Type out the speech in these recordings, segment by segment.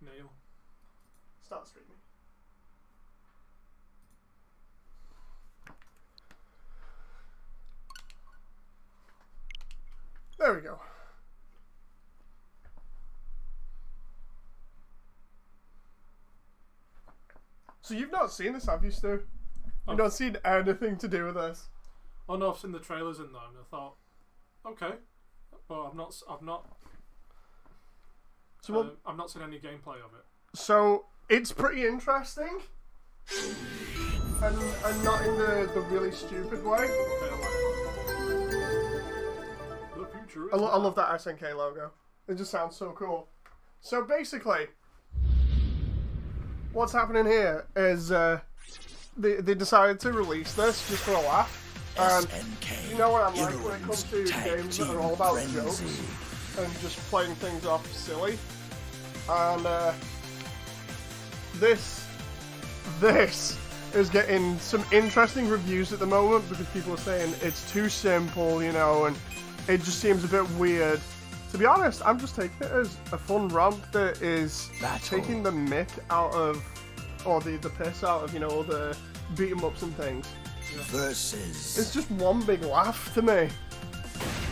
Nail. Start streaming. There we go. So you've not seen this, have you, Stu? You've not seen anything to do with this. Oh no, I've seen the trailers in there, and I thought, okay, but I've not seen any gameplay of it. So it's pretty interesting, and not in the really stupid way. The future is I love that SNK logo. It just sounds so cool. So basically, what's happening here is they decided to release this just for a laugh. And you know what I'm like when it comes to games that are all about jokes and just playing things off silly. And this is getting some interesting reviews at the moment because people are saying it's too simple, you know, and it just seems a bit weird. To be honest, I'm just taking it as a fun romp that is taking the mick out of, or the piss out of, you know, the beat 'em ups and things. Versus. It's just one big laugh to me.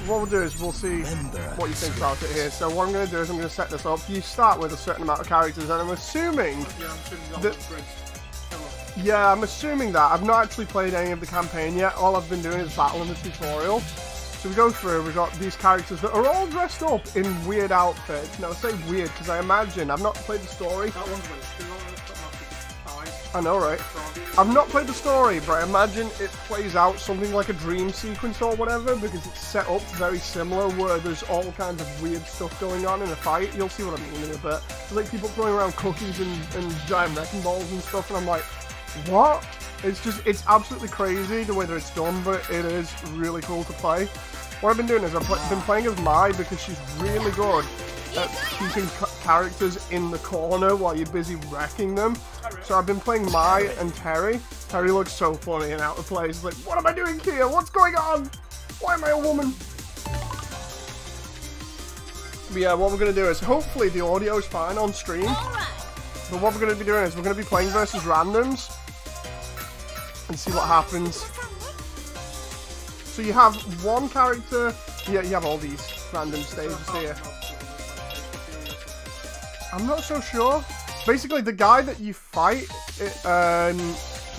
What we'll do is we'll see what you think about it here. So what I'm going to do is I'm going to set this up. You start with a certain amount of characters, and I'm assuming that. Yeah, I'm assuming that. I've not actually played any of the campaign yet. All I've been doing is battling the tutorial. So we go through, we've got these characters that are all dressed up in weird outfits. Now I say weird because I imagine, I've not played the story. That one's weird. I know, right? I've not played the story, but I imagine it plays out something like a dream sequence or whatever, because it's set up very similar, where there's all kinds of weird stuff going on in a fight. You'll see what I mean in a bit. There's like people throwing around cookies and giant wrecking balls and stuff, and I'm like, what? It's absolutely crazy the way that it's done, but it is really cool to play. What I've been doing is I've been playing as Mai because she's really good at keeping characters in the corner while you're busy wrecking them. So I've been playing Mai and Terry. Terry looks so funny and out of place. Like, what am I doing here? What's going on? Why am I a woman? But yeah, what we're going to do is, hopefully the audio is fine on stream. But what we're going to be doing is we're going to be playing versus randoms and see what happens. So you have one character. Yeah, you have all these random stages here. I'm not so sure. Basically, the guy that you fight,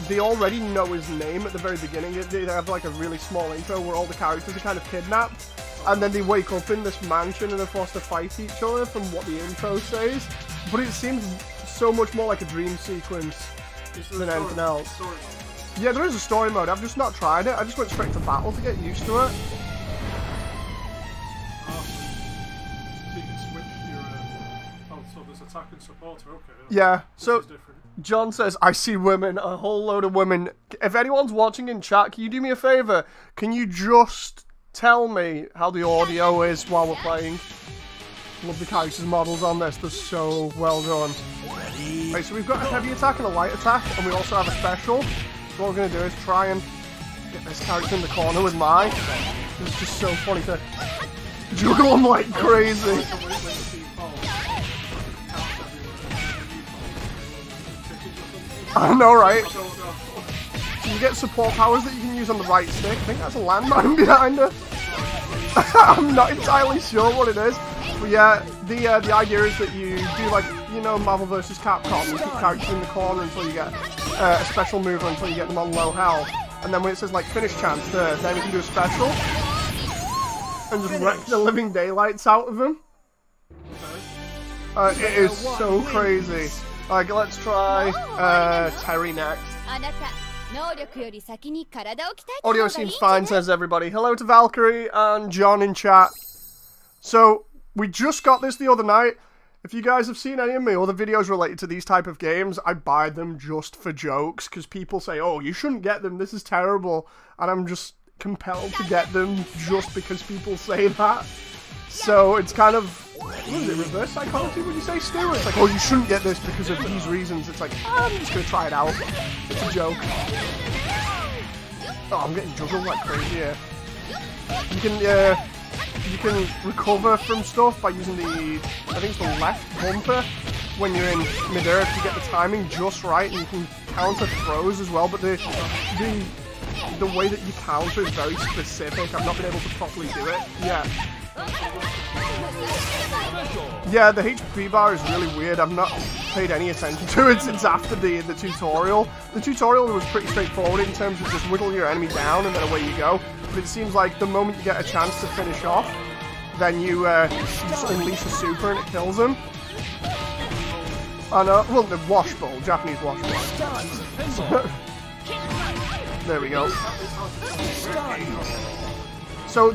they already know his name at the very beginning. They have like a really small intro where all the characters are kind of kidnapped. And then they wake up in this mansion and they're forced to fight each other from what the intro says. But it seems so much more like a dream sequence than anything else. Yeah, there is a story mode. I've just not tried it. I just went straight to battle to get used to it. Attack and supporter, okay. Yeah, so John says, I see women, a whole load of women. If anyone's watching in chat, can you do me a favour? Can you just tell me how the audio is while we're playing? Love the characters models on this, they're so well done. Right, so we've got a heavy attack and a light attack, and we also have a special. So what we're going to do is try and get this character in the corner with Mai. It's just so funny to juggle them like crazy. I know, right? So you get support powers that you can use on the right stick. I think that's a landmine behind her. I'm not entirely sure what it is. But yeah, the idea is that you do, like, you know, Marvel vs. Capcom. You keep characters in the corner until you get a special move, until you get them on low health. And then when it says, like, finish chance, then you can do a special. And just wreck the living daylights out of them. It is so crazy. Like, let's try Terry next. Audio seems fine, says everybody. Hello to Valkyrie and John in chat. So, we just got this the other night. If you guys have seen any of my other videos related to these type of games, I buy them just for jokes, because people say, oh, you shouldn't get them, this is terrible. And I'm just compelled to get them just because people say that. So, it's kind of... What is it, reverse psychology, would you say, Stoo? It's like, oh, you shouldn't get this because of these reasons. It's like, I'm just going to try it out. It's a joke. Oh, I'm getting juggled like crazy here. You can recover from stuff by using the, I think it's the left bumper. when you're in mid-air if you get the timing just right, and you can counter throws as well, but the way that you counter is very specific. I've not been able to properly do it yet. Yeah, the HP bar is really weird. I've not paid any attention to it since after the tutorial. The tutorial was pretty straightforward in terms of just wiggle your enemy down and then away you go. But it seems like the moment you get a chance to finish off, then you just unleash a super and it kills them. I know. Well, the wash bowl, Japanese wash bowl. There we go. So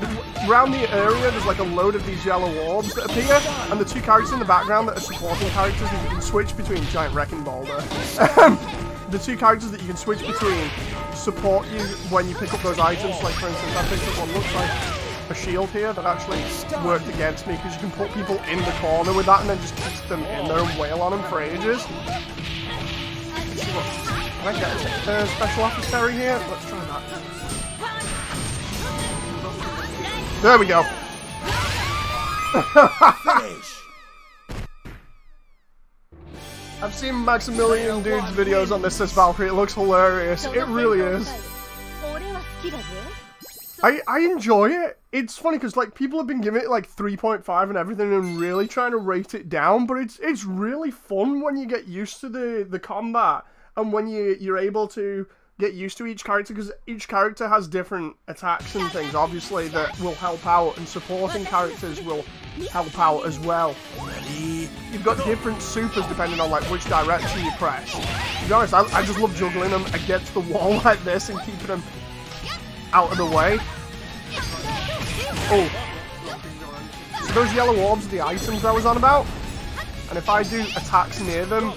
around the area, there's like a load of these yellow orbs that appear, and the two characters in the background that are supporting characters that you can switch between. Giant wrecking boulder. The two characters that you can switch between support you when you pick up those items. Like for instance, I picked up what looks like a shield here that actually worked against me, because you can put people in the corner with that and then just keep them in there and wail on them for ages. Let's see what, can I get a special officer here? Let's try that. There we go. I've seen Maximilian Dude's videos on this Valkyrie. It looks hilarious. It really is. I enjoy it. It's funny because like people have been giving it like 3.5 and everything and really trying to rate it down, but it's really fun when you get used to the combat and when you're able to get used to each character, because each character has different attacks and things obviously that will help out, and supporting characters will help out as well. You've got different supers depending on like which direction you press. To be honest, I just love juggling them against the wall like this and keeping them out of the way. Oh, so those yellow orbs are the items I was on about, and if I do attacks near them,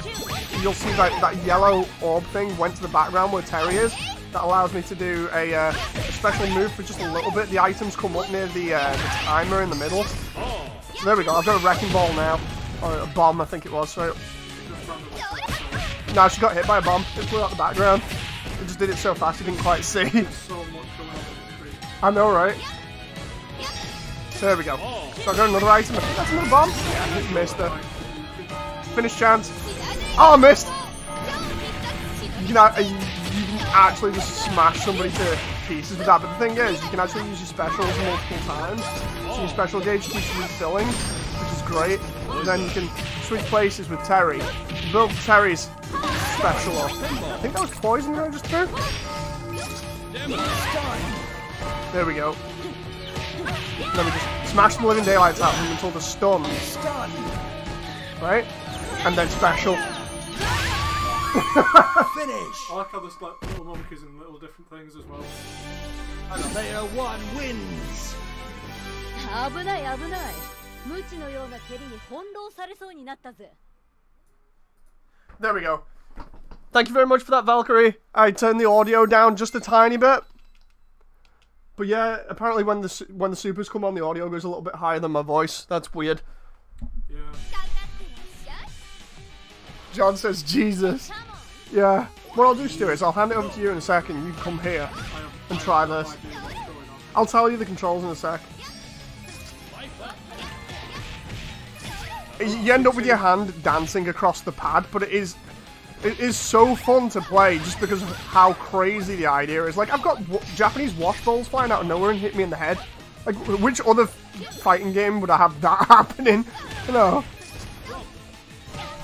you'll see that yellow orb thing went to the background where Terry is. That allows me to do a special move for just a little bit. The items come up near the timer in the middle. So there we go, I've got a wrecking ball now. Or a bomb, I think it was. So no, she got hit by a bomb. It flew out the background. It just did it so fast you didn't quite see. I know, right? There we go. So I got another item. I think that's another bomb. Yeah, I just missed her. Finish chance. Oh, I missed! You can actually just smash somebody to pieces with that, but the thing is, you can actually use your specials multiple times. So your special gauge keeps refilling, which is great. And then you can switch places with Terry. Build Terry's special up. I think that was poison that I just threw. There we go. And then we just smash the living daylights out of him until the stun. Right? And then special. Finish. I like how there's like little monkeys and little different things as well. Player 1 wins. There we go. Thank you very much for that, Valkyrie. I turned the audio down just a tiny bit. But yeah, apparently when the supers come on, the audio goes a little bit higher than my voice. That's weird. Yeah. John says, Jesus. Yeah. What I'll do, Stu, is I'll hand it over to you in a second. You can come here and try this. I'll tell you the controls in a sec. You end up with your hand dancing across the pad, but it is so fun to play just because of how crazy the idea is. Like, I've got Japanese wash bowls flying out of nowhere and hit me in the head. Like, which other fighting game would I have that happening? You know?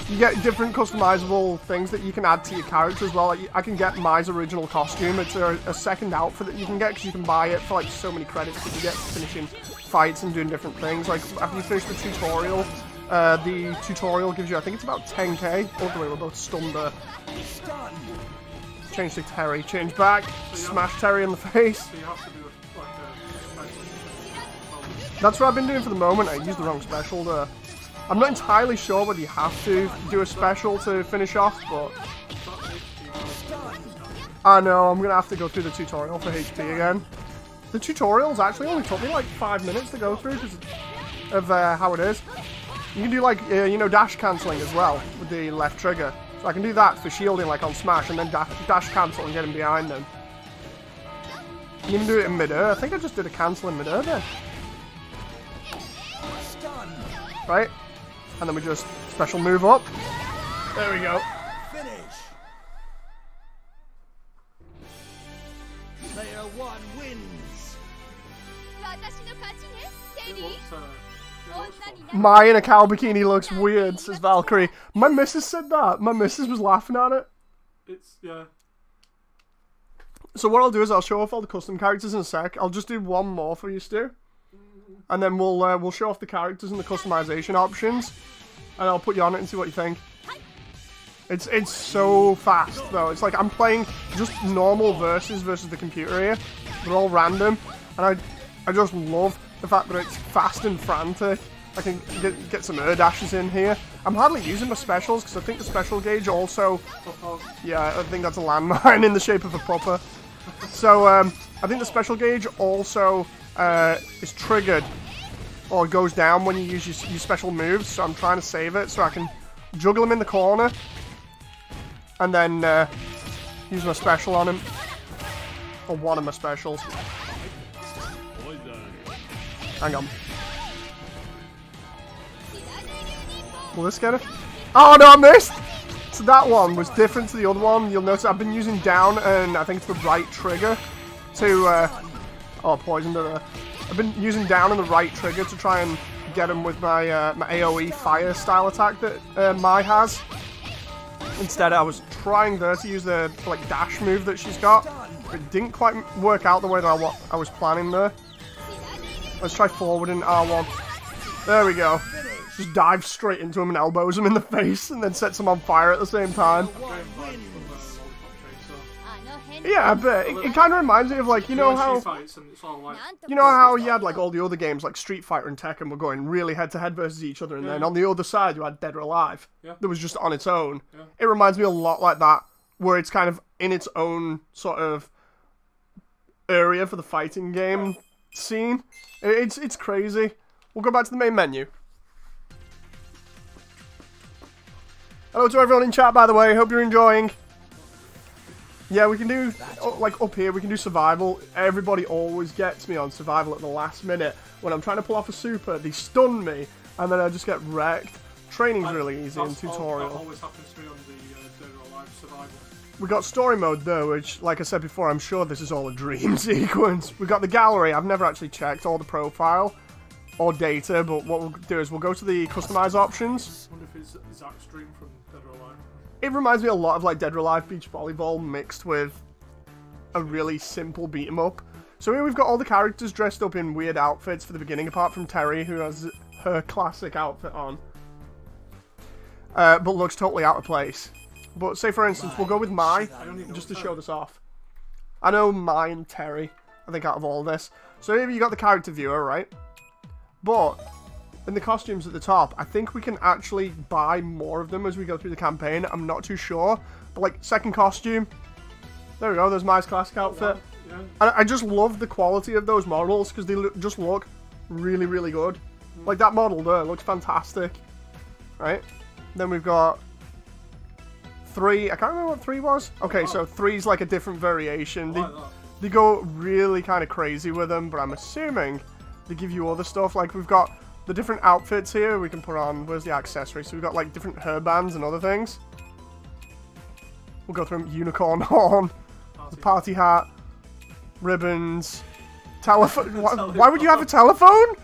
You get different customizable things that you can add to your character as well. Like, I can get Mai's original costume. It's a second outfit that you can get because you can buy it for like so many credits that you get for finishing fights and doing different things. Like, after you finish the tutorial gives you, I think it's about 10k. Oh, the way we're both stunned there. Change to Terry. Change back. Smash Terry in the face. That's what I've been doing for the moment. I used the wrong special there. I'm not entirely sure whether you have to do a special to finish off, but I know I'm going to have to go through the tutorial for HP again. The tutorials actually only took me like 5 minutes to go through because of how it is. You can do like, you know, dash cancelling as well with the left trigger. So I can do that for shielding like on Smash and then dash cancel and get him behind them. You can do it in mid-air. I think I just did a cancel in mid-air there. Right? And then we just Special move up. There we go. Finish. Player 1 wins. It looks fun. My in a cow bikini looks weird, says Valkyrie. My missus said that. My missus was laughing at it. Yeah. So what I'll do is I'll show off all the custom characters in a sec. I'll just do one more for you, Stu. And then we'll show off the characters and the customization options. And I'll put you on it and see what you think. It's so fast, though. It's like I'm playing just normal versus the computer here. They're all random. And I just love the fact that it's fast and frantic. I can get some air dashes in here. I'm hardly using my specials because I think the special gauge also... Yeah, I think that's a landmine in the shape of a pupper. So, I think the special gauge also is triggered or goes down when you use your special moves. So I'm trying to save it so I can juggle him in the corner and then use my special on him. Or one of my specials. Hang on. Will this get it? Oh no, I missed! So that one was different to the other one. You'll notice I've been using down and I think it's the right trigger to... oh, poisoned her. I've been using down and the right trigger to try and get him with my my AoE fire style attack that Mai has. Instead, I was trying there to use the like dash move that she's got. But it didn't quite work out the way that I was planning there. Let's try forward in R1. There we go. Just dives straight into him and elbows him in the face and then sets him on fire at the same time. Yeah, but it kind of reminds me of like, you know how you had like all the other games like Street Fighter and Tekken were going really head to head versus each other, and then on the other side you had Dead or Alive that was just on its own. It reminds me a lot like that, where it's kind of in its own sort of area for the fighting game scene. It's crazy. We'll go back to the main menu. Hello to everyone in chat, by the way. Hope you're enjoying. Yeah, we can do, like, up here, we can do survival. Everybody always gets me on survival at the last minute. When I'm trying to pull off a super, they stun me, and then I just get wrecked. Training's really easy in tutorial. That always happens to me on the Dead or Alive survival. We got story mode, though, which, like I said before, I'm sure this is all a dream sequence. We got the gallery. I've never actually checked all the profile or data, but what we'll do is we'll go to the customize options. I wonder if it's Zach's dream from Dead or Alive. It reminds me a lot of like Dead or Alive Beach Volleyball mixed with a really simple beat 'em up. So here we've got all the characters dressed up in weird outfits for the beginning, apart from Terry, who has her classic outfit on, but looks totally out of place. But say for instance, we'll go with Mai, just to show this off. I know Mai and Terry, I think, out of all this. So here you got the character viewer, right? But in the costumes at the top, I think we can actually buy more of them as we go through the campaign. I'm not too sure. But like, second costume. There we go, there's Mai's classic outfit. Yeah. And I just love the quality of those models, because they just look really, really good. Like that model there looks fantastic. Right? Then we've got 3. I can't remember what 3 was. Okay, so 3's like a different variation. They go really kind of crazy with them, but I'm assuming they give you other stuff. Like we've got the different outfits here we can put on. Where's the accessory? So we've got like different hairbands and other things. We'll go through them. Unicorn horn, the party hat, ribbons, telephone. Why would you have a telephone?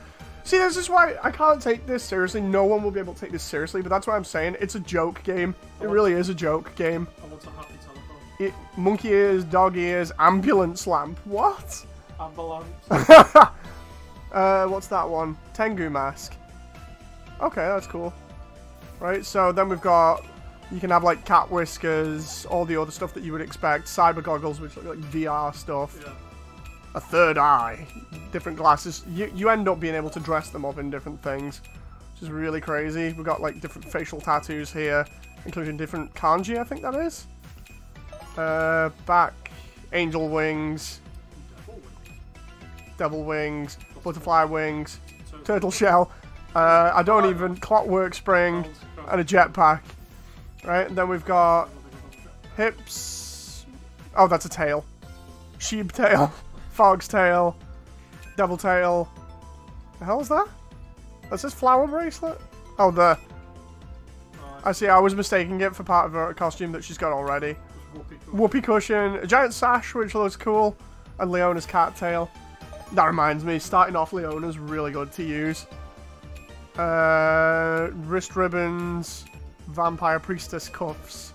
See, this is why I can't take this seriously. No one will be able to take this seriously, but that's why I'm saying it's a joke game. It really is a joke game. I want a happy telephone. Monkey ears, dog ears, ambulance lamp. What? Ambulance. What's that one? Tengu mask. Okay, that's cool. Right, so then we've got... You can have, like, cat whiskers, all the other stuff that you would expect. Cyber goggles, which look like VR stuff. Yeah. A third eye. Different glasses. You end up being able to dress them up in different things, which is really crazy. We've got, like, different facial tattoos here, including different kanji, I think that is. Back. Angel wings. Devil wings. Butterfly wings. Turtle shell. I don't even... Clockwork spring. And a jetpack. Right, and then we've got... Hips. Oh, that's a tail. Sheep tail. Fog's tail. Devil tail. The hell is that? That says flower bracelet? Oh, I see. I was mistaking it for part of her costume that she's got already. Whoopee cushion, a giant sash, which looks cool, and Leona's cattail. That reminds me, starting off Leona's really good to use. Wrist ribbons, vampire priestess cuffs.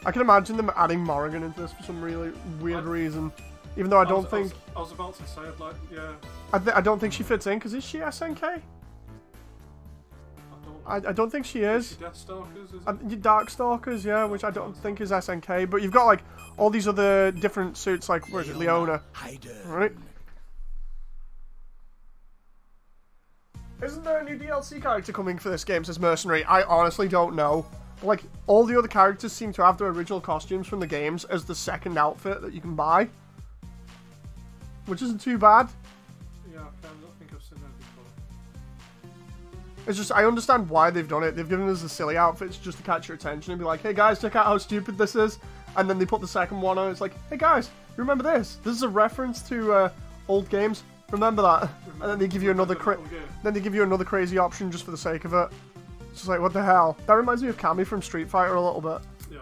I can imagine them adding Morrigan into this for some really weird reason. Even though I was about to say, I'd like, yeah. I don't think she fits in, because is she SNK? I don't think she is. Darkstalkers, yeah, which I don't think is SNK. But you've got like all these other different suits, like where is it, Leona? Right. Isn't there a new DLC character coming for this game? Says Mercenary. I honestly don't know. Like all the other characters seem to have their original costumes from the games as the second outfit that you can buy, which isn't too bad. Yeah, I don't think I've seen that before. It's just, I understand why they've done it. They've given us the silly outfits just to catch your attention and be like, hey guys, check out how stupid this is. And then they put the second one on. It's like, hey guys, remember this? This is a reference to old games. Remember that. And then they give you another crazy option just for the sake of it. It's just like, what the hell? That reminds me of Cammy from Street Fighter a little bit. Yeah.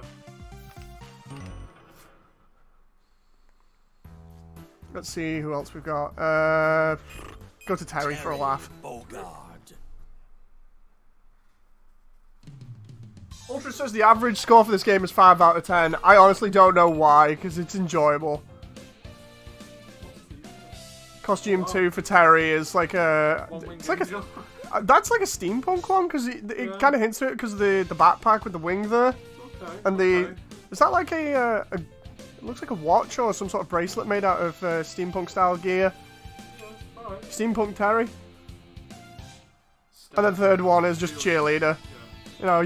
Let's see who else we've got. Go to Terry for a laugh. Ultra says the average score for this game is 5 out of 10. I honestly don't know why, because it's enjoyable. Costume 2 for Terry is like a... It's like a... That's like a steampunk one, because it kind of hints to it because of the backpack with the wing there. Okay. And the... Is that like a... It looks like a watch or some sort of bracelet made out of steampunk style gear. Alright. Steampunk Terry. And the third one is just cheerleader. You know,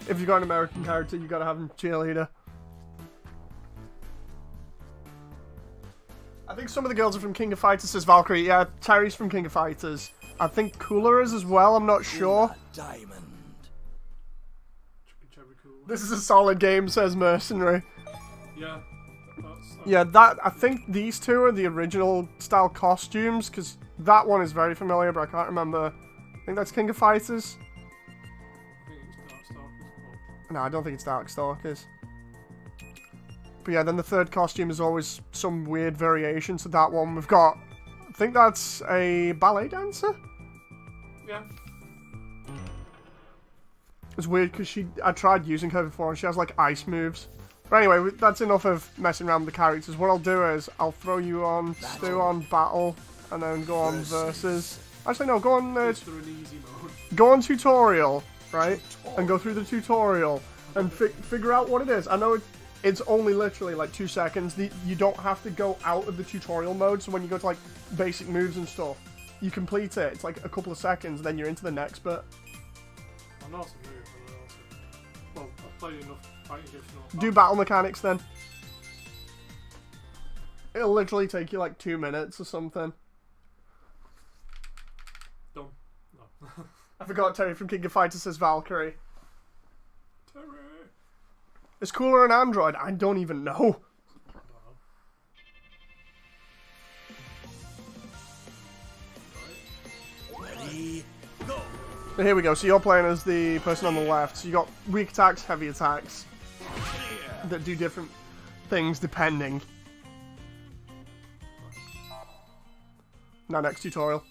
if you've got an American character, you've got to have him cheerleader. I think some of the girls are from King of Fighters, says Valkyrie. Yeah, Terry's from King of Fighters. I think Cooler is as well, I'm not sure. Diamond. This is a solid game, says Mercenary. Yeah. Yeah, I think these two are the original style costumes, because that one is very familiar, but I can't remember. I think that's King of Fighters. No, I don't think it's Darkstalkers. But yeah, then the third costume is always some weird variation to that one. We've got, I think that's a ballet dancer? Yeah. It's weird because I tried using her before and she has like ice moves. But anyway, that's enough of messing around with the characters. What I'll do is, I'll throw you on Stoo on battle, and then go on versus. Actually no, go on go on tutorial, right? And go through the tutorial and figure out what it is. I know it's only literally like 2 seconds. You don't have to go out of the tutorial mode, so when you go to like basic moves and stuff, you complete it. It's like a couple of seconds, then you're into the next bit. I'm not a move, well, I've played enough fighting games to know. Do battle mechanics then. It'll literally take you like 2 minutes or something. Done. No. I forgot Terry from King of Fighters says Valkyrie. Terry. Is Cooler an android? I don't even know. Ready, go. But here we go. So you're playing as the person on the left. So you got weak attacks, heavy attacks that do different things depending. Now next tutorial.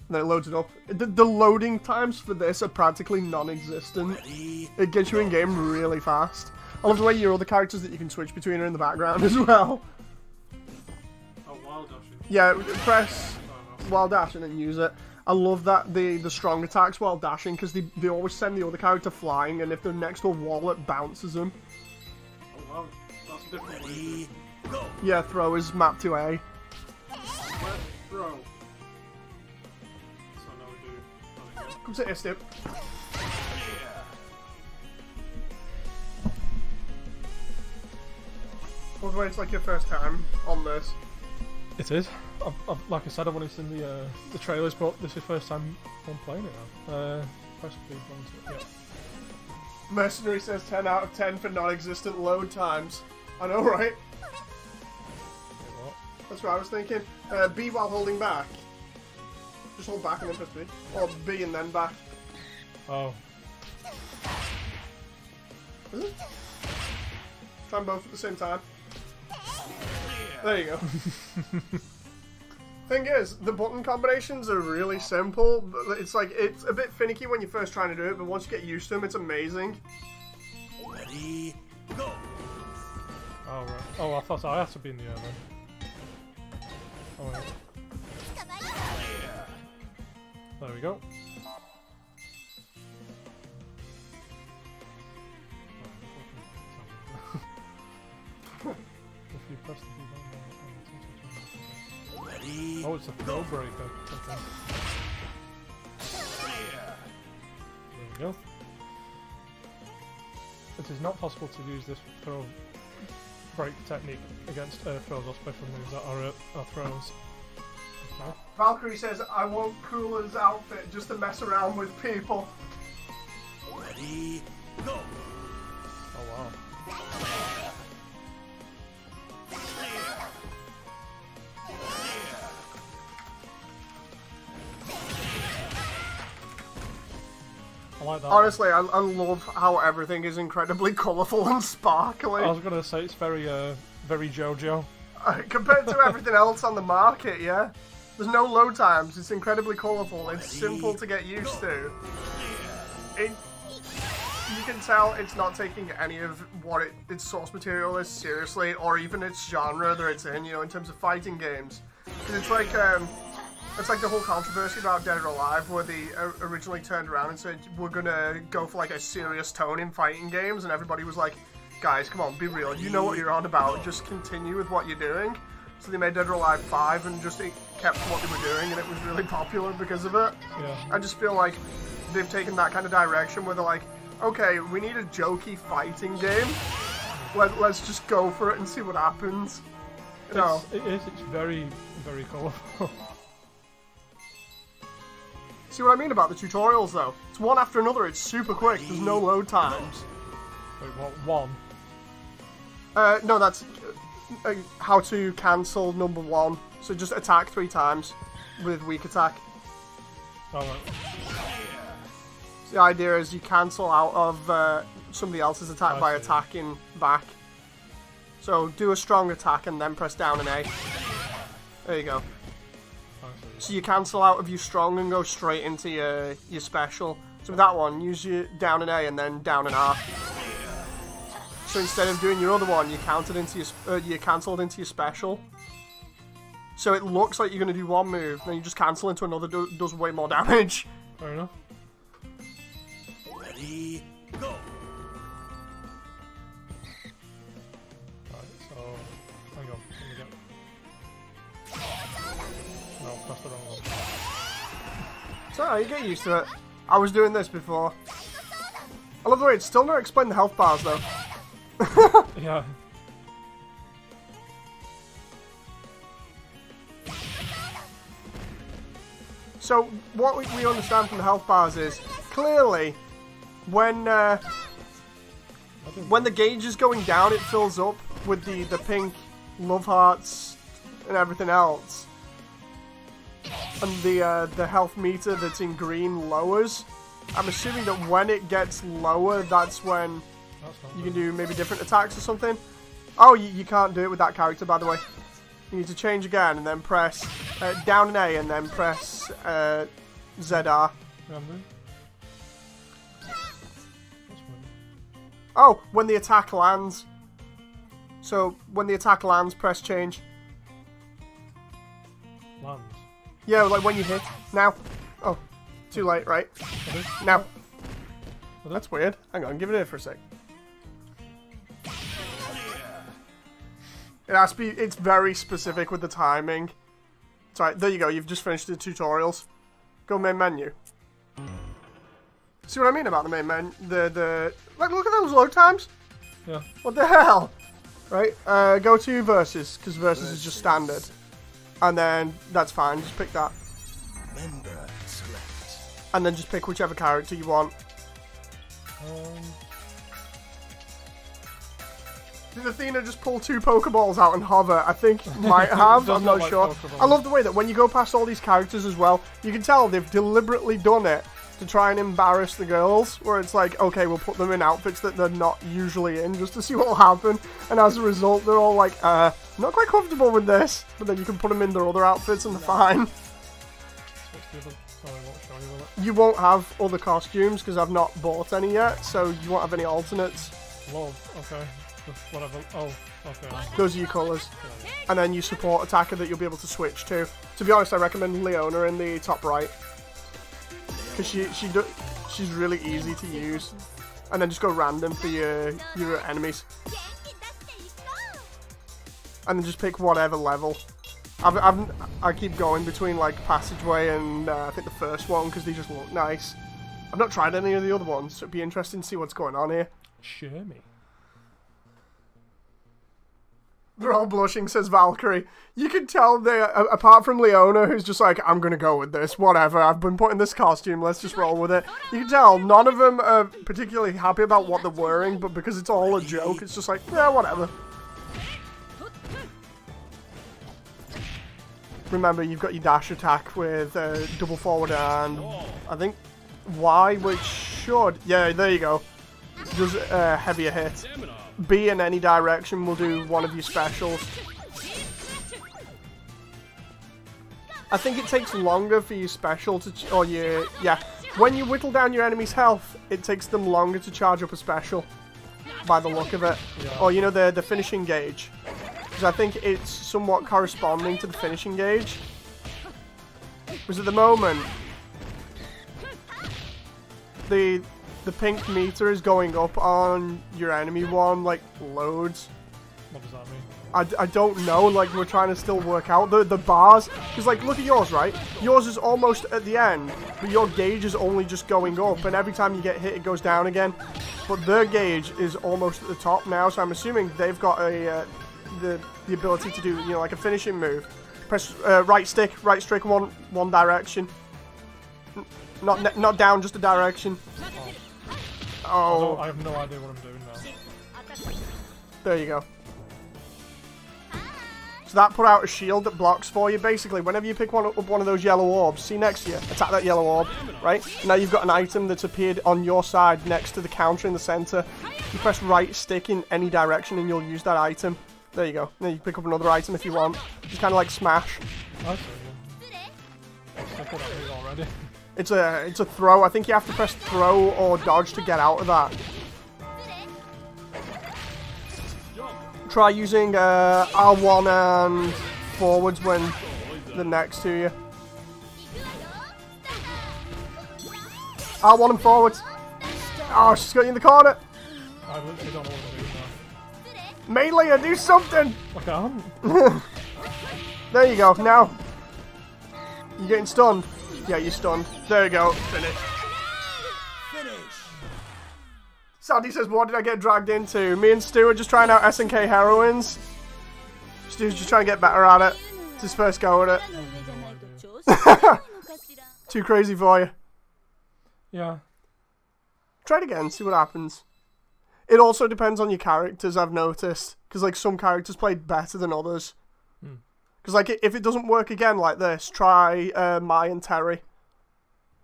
And then it loads it up. The loading times for this are practically non-existent. It gets you in game really fast. I love the way your other characters that you can switch between are in the background as well. Oh, wild dashing. Yeah, press while dashing and use it. I love that the strong attacks while dashing, because they always send the other character flying, and if they're next to a wall, it bounces them. Oh wow, that's a different way. Go. Yeah, throw is mapped to A. Let's throw. So now we do. Come sit here, Stip. By the way, it's like your first time on this. It is. Like I said, I've only seen the trailers, but this is the first time I'm playing it now. Press B onto it. Yeah. Mercenary says 10 out of 10 for non-existent load times. I know, right? Wait, what? That's what I was thinking. B while holding back. Just hold back and then press B. Or B and then back. Oh. Is it? Try them both at the same time. There you go. Thing is, the button combinations are really simple. But it's like, it's a bit finicky when you're first trying to do it, but once you get used to them, it's amazing. Ready, go. Oh, right. Oh, I thought I had to be in the air then. Oh, wait. There we go. If you press the button, Ready, oh, it's a throw breaker. Okay. There we go. It is not possible to use this throw break technique against air throws or special moves that are throws. Okay. Valkyrie says, I want Cooler's outfit just to mess around with people. ready, go. Oh wow. I like that. Honestly, I love how everything is incredibly colourful and sparkly. I was gonna say it's very very JoJo. Compared to everything else on the market, yeah? There's no load times, it's incredibly colourful, it's simple to get used to. You can tell it's not taking any of what its source material is seriously, or even its genre that it's in, you know, in terms of fighting games. 'Cause it's like the whole controversy about Dead or Alive, where they originally turned around and said, we're gonna go for like a serious tone in fighting games, and everybody was like, guys, come on, be real, you know what you're on about, just continue with what you're doing. So they made Dead or Alive 5 and just kept what they were doing, and it was really popular because of it. Yeah. I just feel like they've taken that kind of direction where they're like, okay, we need a jokey fighting game. Let's just go for it and see what happens. You know. It's very, very colourful. See what I mean about the tutorials though? It's one after another, it's super quick, there's no load times. Wait, what? One? No, that's how to cancel number 1. So just attack 3 times with weak attack. Alright. The idea is you cancel out of somebody else's attack by attacking back. So do a strong attack and then press down and A. There you go. So you cancel out of your strong and go straight into your special. So with that one, use your down and A and then down and R. So instead of doing your other one, you cancelled into your special. So it looks like you're going to do one move, then you just cancel into another, does way more damage. Fair enough. Ready, go. Right, so hang on, let me get. No, press the wrong one. It's alright, you get used to it. I was doing this before. I love the way it's still not explained the health bars though. Yeah. So what we understand from the health bars is clearly when the gauge is going down, it fills up with the pink love hearts and everything else, and the health meter that's in green lowers. I'm assuming that when it gets lower, that's when you can do maybe different attacks or something. Oh, you can't do it with that character, by the way. You need to change again and then press down and A and then press ZR. Oh, when the attack lands. So, when the attack lands, press change. Lands? Yeah, like when you hit. Now. Oh, too late, right? Now. That's weird. Hang on, give it in for a sec. It has to be, it's very specific with the timing. Sorry, there you go, you've just finished the tutorials. Go main menu. See what I mean about the main menu? Like, look at those load times. Yeah. What the hell? Right, go to versus, because versus is just standard. And then, that's fine, just pick that. Member select. And then just pick whichever character you want. Did Athena just pull 2 Pokeballs out and hover? I think might have, I'm not sure. I love the way that when you go past all these characters as well, you can tell they've deliberately done it to try and embarrass the girls, where it's like, okay, we'll put them in outfits that they're not usually in, just to see what will happen, and as a result, they're all like, not quite comfortable with this, but then you can put them in their other outfits and they're fine. You won't have other costumes, because I've not bought any yet, so you won't have any alternates. Love, okay. Whatever. Oh, okay. Those are your colours. And then your support attacker that you'll be able to switch to. To be honest, I recommend Leona in the top right. Because she's really easy to use. And then just go random for your enemies. And then just pick whatever level. I keep going between like Passageway and I think the first one because they just look nice. I've not tried any of the other ones, so it'd be interesting to see what's going on here. Show me. They're all blushing, says Valkyrie. You can tell they, apart from Leona, who's just like, I'm gonna go with this, whatever, I've been put in this costume, let's just roll with it. You can tell none of them are particularly happy about what they're wearing, but because it's all a joke, it's just like, yeah, whatever. Remember, you've got your dash attack with double forward and I think Y, which should, yeah, there you go. Does a heavier hit. B in any direction will do one of your specials. I think it takes longer for your special to, or your, yeah. When you whittle down your enemy's health, it takes them longer to charge up a special, by the look of it. Yeah. Or, you know, the finishing gauge. Because I think it's somewhat corresponding to the finishing gauge. Because at the moment, the pink meter is going up on your enemy one, like, loads. What does that mean? I don't know, like, we're trying to still work out the bars. Because, like, look at yours, right? Yours is almost at the end, but your gauge is only just going up, and every time you get hit, it goes down again. But their gauge is almost at the top now, so I'm assuming they've got a, the ability to do, you know, like a finishing move. Press right stick one direction. Not down, just a direction. Oh. I have no idea what I'm doing now. There you go. So that put out a shield that blocks for you. Basically, whenever you pick up one of those yellow orbs, see next to you, attack that yellow orb, right? Now you've got an item that's appeared on your side next to the counter in the center. You press right stick in any direction and you'll use that item. There you go. Then you pick up another item if you want. Just kind of like smash. I thought I did already. It's a throw. I think you have to press throw or dodge to get out of that. Try using R1 and forwards when they're next to you. R1 and forwards. Oh, she's got you in the corner. I literally don't know what to do now. Melee, do something. I can't. There you go. Now, you getting stunned? Yeah, you're stunned. There you go. Finish. Sandy says, what did I get dragged into? Me and Stoo are just trying out SNK Heroines. Stoo's just trying to get better at it. It's his first go at it. Too crazy for you. Yeah. Try it again, see what happens. It also depends on your characters, I've noticed. Because, like, some characters play better than others. Because, like, if it doesn't work again like this, try Mai and Terry.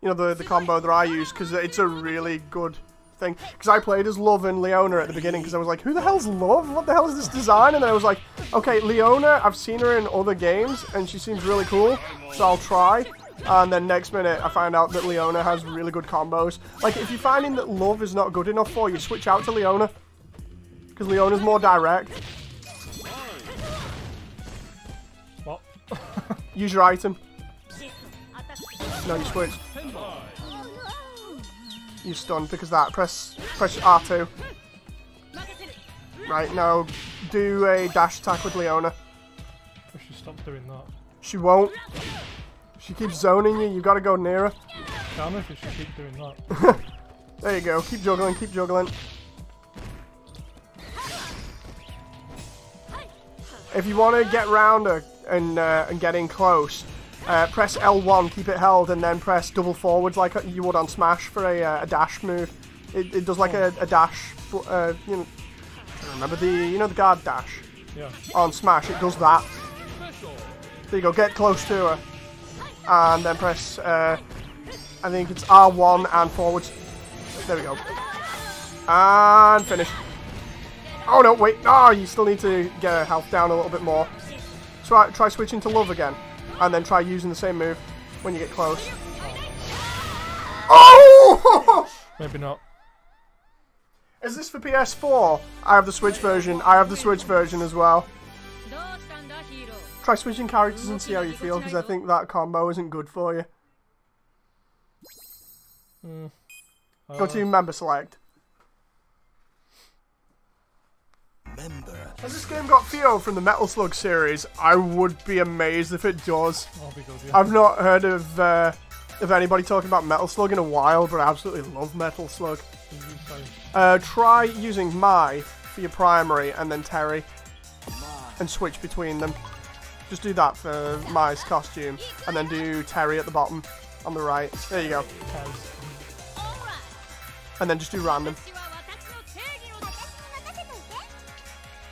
You know, the combo that I use, because it's a really good thing. Because I played as Love and Leona at the beginning, because I was like, who the hell's Love? What the hell is this design? And then I was like, okay, Leona, I've seen her in other games, and she seems really cool, so I'll try. And then next minute, I find out that Leona has really good combos. Like, if you're finding that Love is not good enough for you, switch out to Leona. Because Leona's more direct. What? Use your item. No, you switch. You're stunned because that. Press R2. Right, now do a dash attack with Leona. I should stop doing that. She won't. She keeps zoning you, you gotta go near her. Damn it, if she keep doing that. There you go, keep juggling, keep juggling. If you want to get round her and get in close, press L1, keep it held, and then press double forwards like you would on Smash for a dash move. It does like a dash, you know, remember the guard dash? Yeah. On Smash, it does that. There you go, get close to her. And then press I think it's R1 and forwards. There we go. And finish. Oh no, wait. Oh, you still need to get her health down a little bit more. Try switching to love again. And then try using the same move when you get close. Oh! Maybe not. Is this for PS4? I have the Switch version. I have the Switch version as well. Try switching characters and see how you feel, because I think that combo isn't good for you. Go to member select. Has this game got Theo from the Metal Slug series? I would be amazed if it does. That'll be good, yeah. I've not heard of anybody talking about Metal Slug in a while, but I absolutely love Metal Slug. Try using Mai for your primary and then Terry, and switch between them. Just do that for Mai's costume, and then do Terry at the bottom on the right. There you go. And then just do random.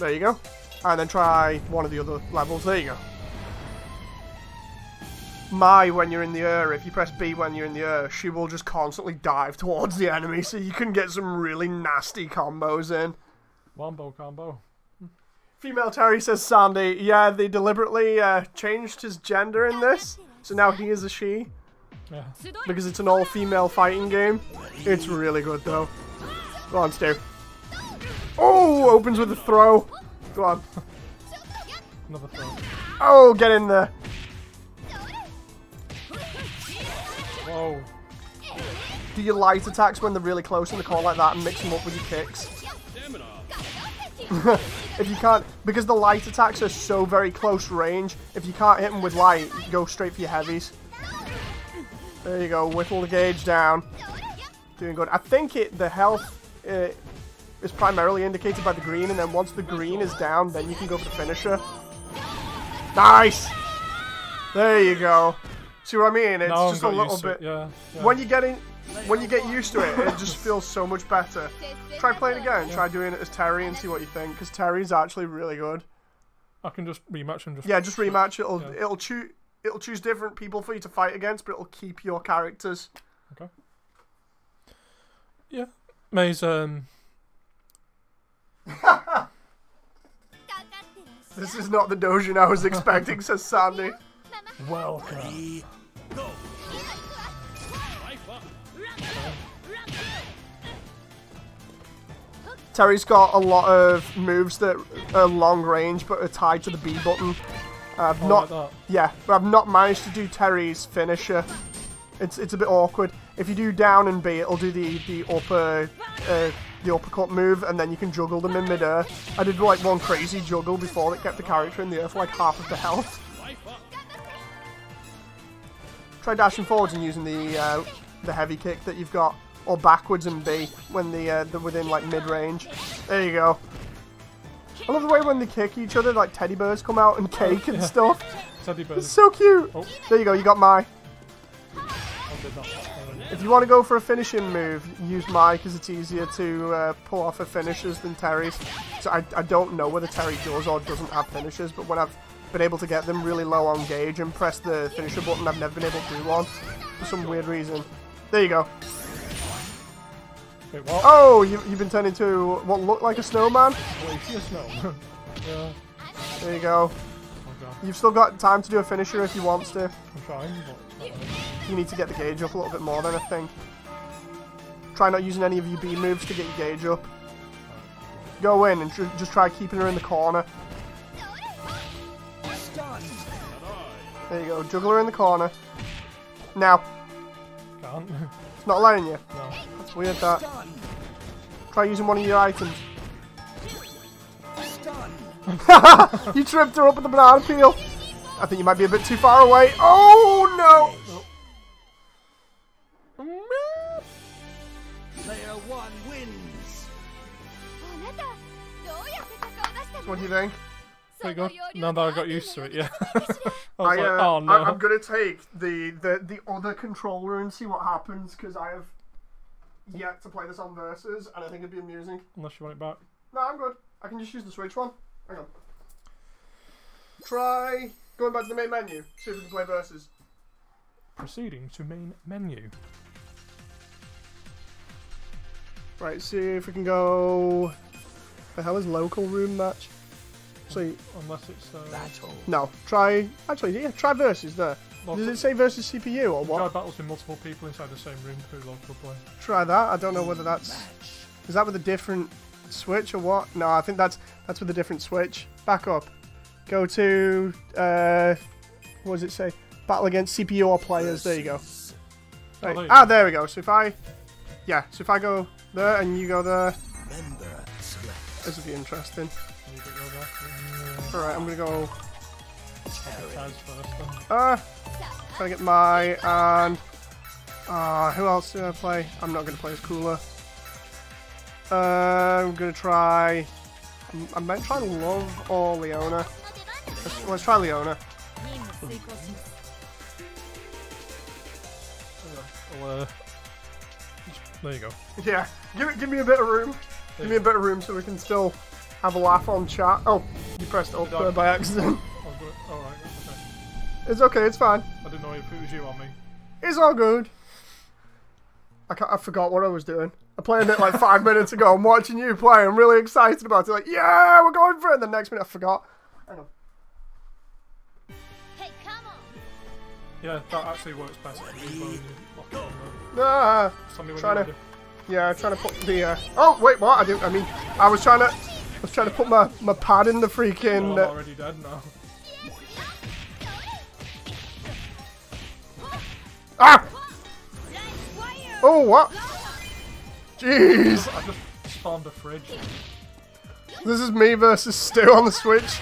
There you go. And then try one of the other levels. There you go. Mai, when you're in the air, if you press B when you're in the air, she will just constantly dive towards the enemy, so you can get some really nasty combos in. Wombo combo. Female Terry says Sandy. Yeah, they deliberately changed his gender in this, so now he is a she. Yeah. Because it's an all-female fighting game. It's really good, though. Go on, Stoo. Oh, opens with a throw. Go on. Another throw. Oh, get in there. Whoa. Do your light attacks when they're really close in the corner like that and mix them up with your kicks. If you can't, because the light attacks are so very close range, if you can't hit them with light, go straight for your heavies. There you go, whittle the gauge down. Doing good. I think the health is primarily indicated by the green, and then once the green is down, then you can go for the finisher. Nice! There you go. See what I mean? It's just a little bit. Yeah. When you get used to it, it just feels so much better. Try playing again. Try doing it as Terry and see what you think, because Terry's actually really good. I can just rematch and just rematch. It'll choose different people for you to fight against, but it'll keep your characters. Okay. Yeah. May's This is not the Dojin I was expecting, says Sandy. Welcome. Terry's got a lot of moves that are long range but are tied to the B button. I've not managed to do Terry's finisher. It's a bit awkward. If you do down and B, it'll do the uppercut move, and then you can juggle them in midair. I did like one crazy juggle before that kept the character in the air for like half of the health. Try dashing forwards and using the heavy kick that you've got, or backwards and B when they're within like mid range. There you go. I love the way when they kick each other, like teddy bears come out and cake and stuff. Teddy bears. It's so cute. Oh. There you go. You got Mai. If you want to go for a finishing move, use Mai because it's easier to pull off her finishers than Terry's. So I don't know whether Terry does or doesn't have finishers, but when I've been able to get them really low on gauge and press the finisher button, I've never been able to do one for some weird reason. There you go. Wait, what? Oh, you've been turned into what looked like a snowman? Well, you see a snowman. Yeah. There you go. Okay. You've still got time to do a finisher if you want to. I'm trying, but you need to get the gauge up a little bit more then, I think. Try not using any of your B moves to get your gauge up. Go in and just try keeping her in the corner. There you go, juggle her in the corner. Now. Can't. It's not letting you. No. That's weird, that. Try using one of your items. You tripped her up with the banana peel. I think you might be a bit too far away. Oh no! Player 1 wins. What do you think? Pretty good. Now that I got used to it, yeah. Oh no. I'm gonna take the other controller and see what happens, because I have yet to play this on Versus, and I think it'd be amusing. Unless you want it back. No, I'm good. I can just use the Switch one. Hang on. Try going back to the main menu. See if we can play Versus. Proceeding to main menu. Right, see if we can go. The hell is local room match? So Unless it's Battle. no, try. Actually, yeah, try versus there. local, Does it say versus CPU or try what? battles with multiple people inside the same room through local play. Try that. I don't know whether that's. Is that with a different switch or what? No, I think that's with a different switch. Back up. Go to what does it say? Battle against CPU or players. There you go. Right. there you Ah, go. there we go. So if I go there and you go there, Member select. this would be interesting. You can go back. All right, I'm gonna go. Taz first then. Trying to get my and who else do I play? I'm not gonna play as Cooler. I'm gonna try. I might try Love or Leona. Let's try Leona. Well, there you go. Yeah, give me a bit of room. Give me a bit of room so we can still have a laugh on chat. Oh, you pressed up there by accident. Oh, good. Alright, okay. It's okay, it's fine. I didn't know if it was you or me. It's all good. I forgot what I was doing. I played it like 5 minutes ago. I'm watching you play. I'm really excited about it. Like, yeah, we're going for it. And the next minute I forgot. Hang on. Hey, come on! Yeah, that actually works best for me when you lock it on Ah, Tell me when trying you're to. ready. Yeah, trying to put the. Oh wait, what? I was trying to put my pad in the freaking. Oh, I'm already dead now. Ah! Oh what? Jeez! I just spawned a fridge. This is me versus Stoo on the Switch.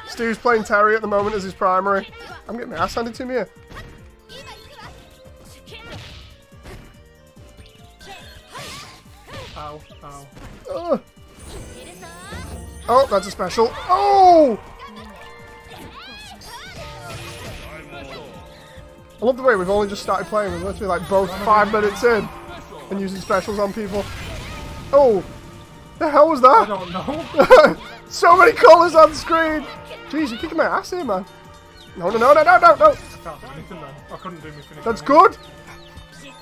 Stoo's playing Terry at the moment as his primary. I'm getting my ass handed to me here. Ow, ow. Ugh. Oh, that's a special. Oh! I love the way we've only just started playing. We're literally like both 5 minutes in and using specials on people. Oh! The hell was I that? don't know. So many colours on screen! Jeez, you're kicking my ass here, man. No. Can't do anything then. I couldn't do my finish. That's good!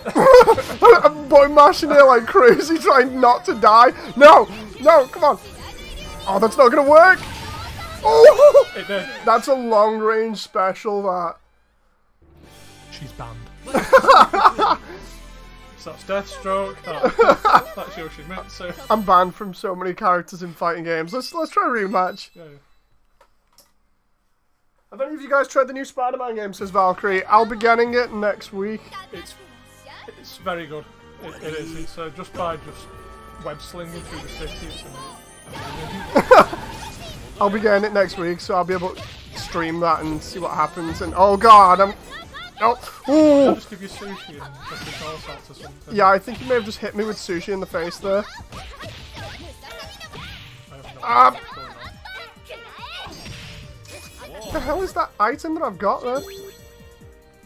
I'm boy mashing here like crazy, trying not to die. No! No, come on! Oh, that's not gonna work! Oh! It did. That's a long range special, that. She's banned. So that's Deathstroke. That's Yoshimitsu. I'm banned from so many characters in fighting games. Let's try a rematch. Yeah. Have any of you guys tried the new Spider-Man game, says Valkyrie? I'll be getting it next week. It's very good. It is. It's just by web slinging through the city. It's amazing. I'll be getting it next week, so I'll be able to stream that and see what happens. And oh god, I'm... Oh! I'll Ooh! just give you sushi and just the all sorts or something. Yeah, I think you may have just hit me with sushi in the face there. I have no Ah. idea what's going on. What the hell is that item that I've got there?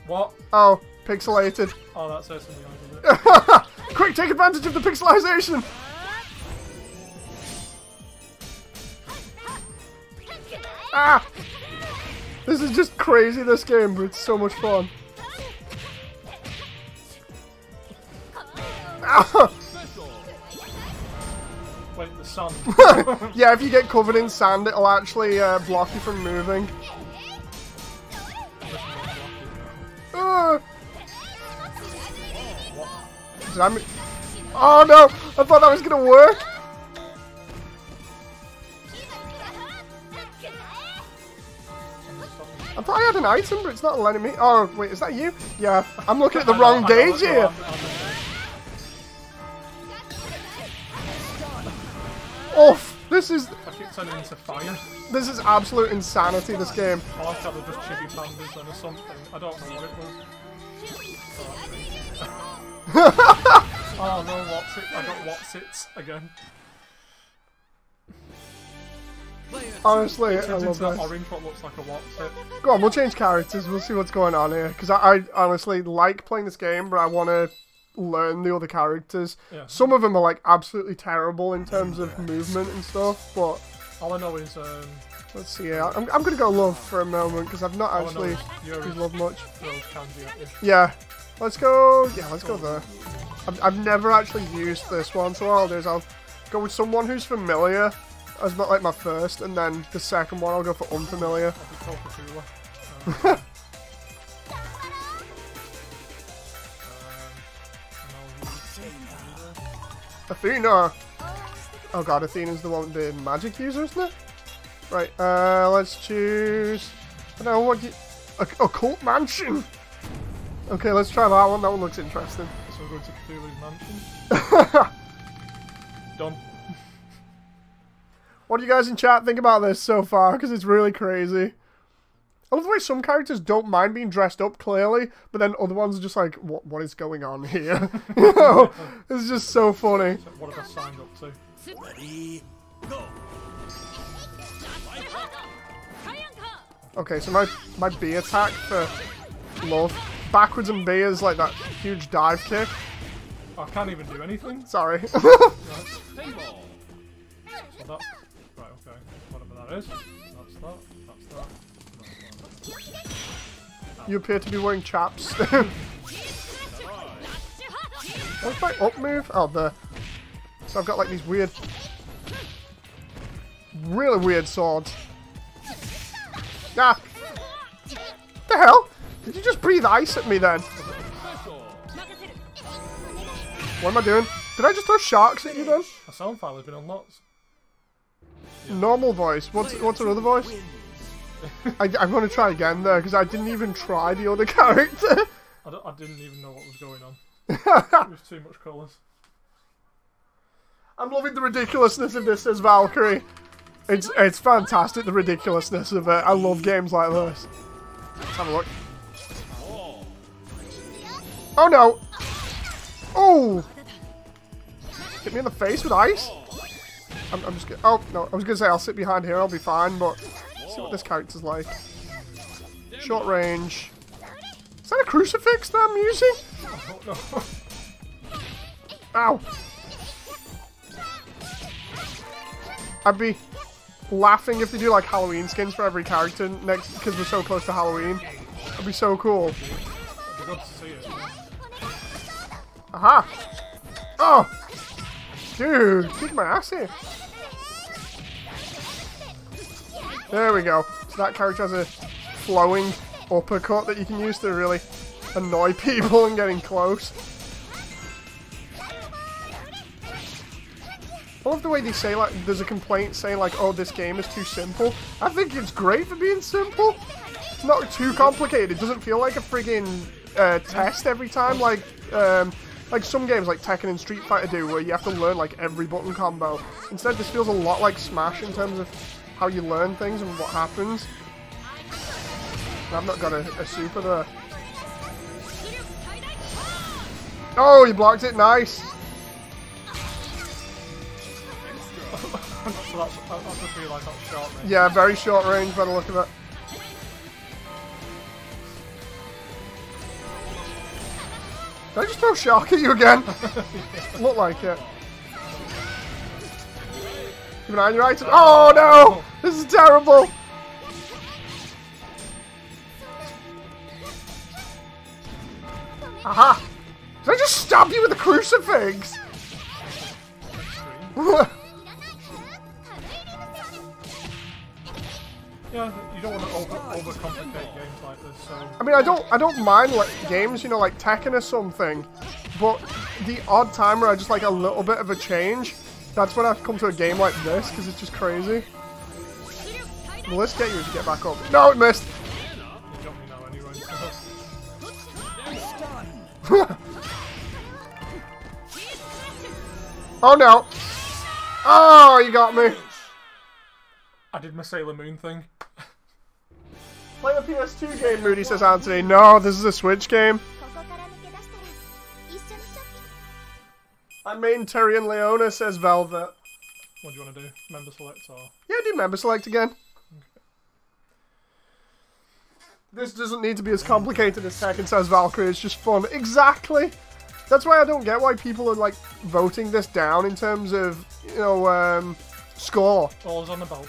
What? Oh, pixelated. Oh, that's certainly on it. Quick, take advantage of the pixelization! Ah! This is just crazy, this game, but it's so much fun. Ah! Wait, the sun. Yeah, if you get covered in sand, it'll actually block you from moving. Ah! Did I oh no! I thought that was gonna work! I thought I had an item, but it's not letting me. Oh, wait, is that you? Yeah, I'm looking at the wrong gauge here. Oof! This is I keep turning into fire. absolute insanity. This game. I like how they're just chibi pandas then or something. I don't know what it was. Oh no, what's it? I got what's it again. Honestly, I Turns love into that this. orange what looks like a what's it. Go on, we'll change characters. We'll see what's going on here. Because I honestly like playing this game, but I want to learn the other characters. Yeah. Some of them are like absolutely terrible in terms of movement and stuff, but All I know is Let's see. I'm gonna go love for a moment because I've not actually no, used love much. Yeah. Let's go. Yeah, let's go there. I've never actually used this one, so what I'll do is I'll go with someone who's familiar as like my first, and then the second one I'll go for unfamiliar. Athena. Oh god, Athena's the one with the magic user, isn't it? Right, let's choose... I don't know, what do you... Occult Mansion! Okay, let's try that one. That one looks interesting. So we're going to Cthulhu's Mansion. Done. What do you guys in chat think about this so far? Because it's really crazy. I love the way some characters don't mind being dressed up, clearly, but then other ones are just like, what is going on here? You know? It's just so funny. So what have I signed up to? Ready, go. Okay, so my B attack for love. Backwards and B is like that huge dive kick. I can't even do anything. Sorry. Right. So that, right, okay. Whatever that is. That's that. You appear to be wearing chaps. What's my up move? Oh, there. So I've got like these weird... really weird swords. Ah! The hell? Did you just breathe ice at me then? What am I doing? Did I just throw sharks at you then? A sound file has been unlocked. Normal voice. What's another voice? I'm going to try again there because I didn't even try the other character. I didn't even know what was going on. It was too much colours. I'm loving the ridiculousness of this, says Valkyrie. It's fantastic, the ridiculousness of it. I love games like this. Let's have a look. Oh no! Oh! Hit me in the face with ice? I'm just gonna... Oh, no. I was gonna say I'll sit behind here, I'll be fine, but... Let's see what this character's like. Short range. Is that a crucifix that I'm using? Oh, no. Ow! I'd be laughing if they do like Halloween skins for every character next, because we're so close to Halloween. That'd be so cool. It'd be good to see it. Aha! Oh! Dude, kick my ass here. There we go. So that character has a flowing uppercut that you can use to really annoy people and getting close. I love the way they say, like, there's a complaint saying, like, oh, this game is too simple. I think it's great for being simple. It's not too complicated. It doesn't feel like a friggin' test every time, like some games like Tekken and Street Fighter do, where you have to learn, like, every button combo. Instead, this feels a lot like Smash in terms of how you learn things and what happens. I've not got a super there. Oh, you blocked it. Nice. So that's just realised that's short range. Yeah, very short range by the look of it. Did I just throw shark at you again? Look like it. Keep an eye on your items. Oh no! This is terrible! Aha! Did I just stab you with a crucifix? Yeah, you don't want to overcomplicate games like this, so... I mean, I don't mind like games, you know, like Tekken or something, but the odd time where I just like a little bit of a change, that's when I come to a game like this, because it's just crazy. Well, let's get you to get back up. No, it missed! You got me now anyway, so... Oh no! Oh, you got me! I did my Sailor Moon thing. Play a PS2 game, Moody, says Anthony. No, this is a Switch game. I'm main Tyrion Leona, says Velvet. What do you want to do? Member select or...? Yeah, do member select again. Okay. This doesn't need to be as complicated as Tekken, says Valkyrie. It's just fun. Exactly! That's why I don't get why people are, like, voting this down in terms of, you know, score. All is on about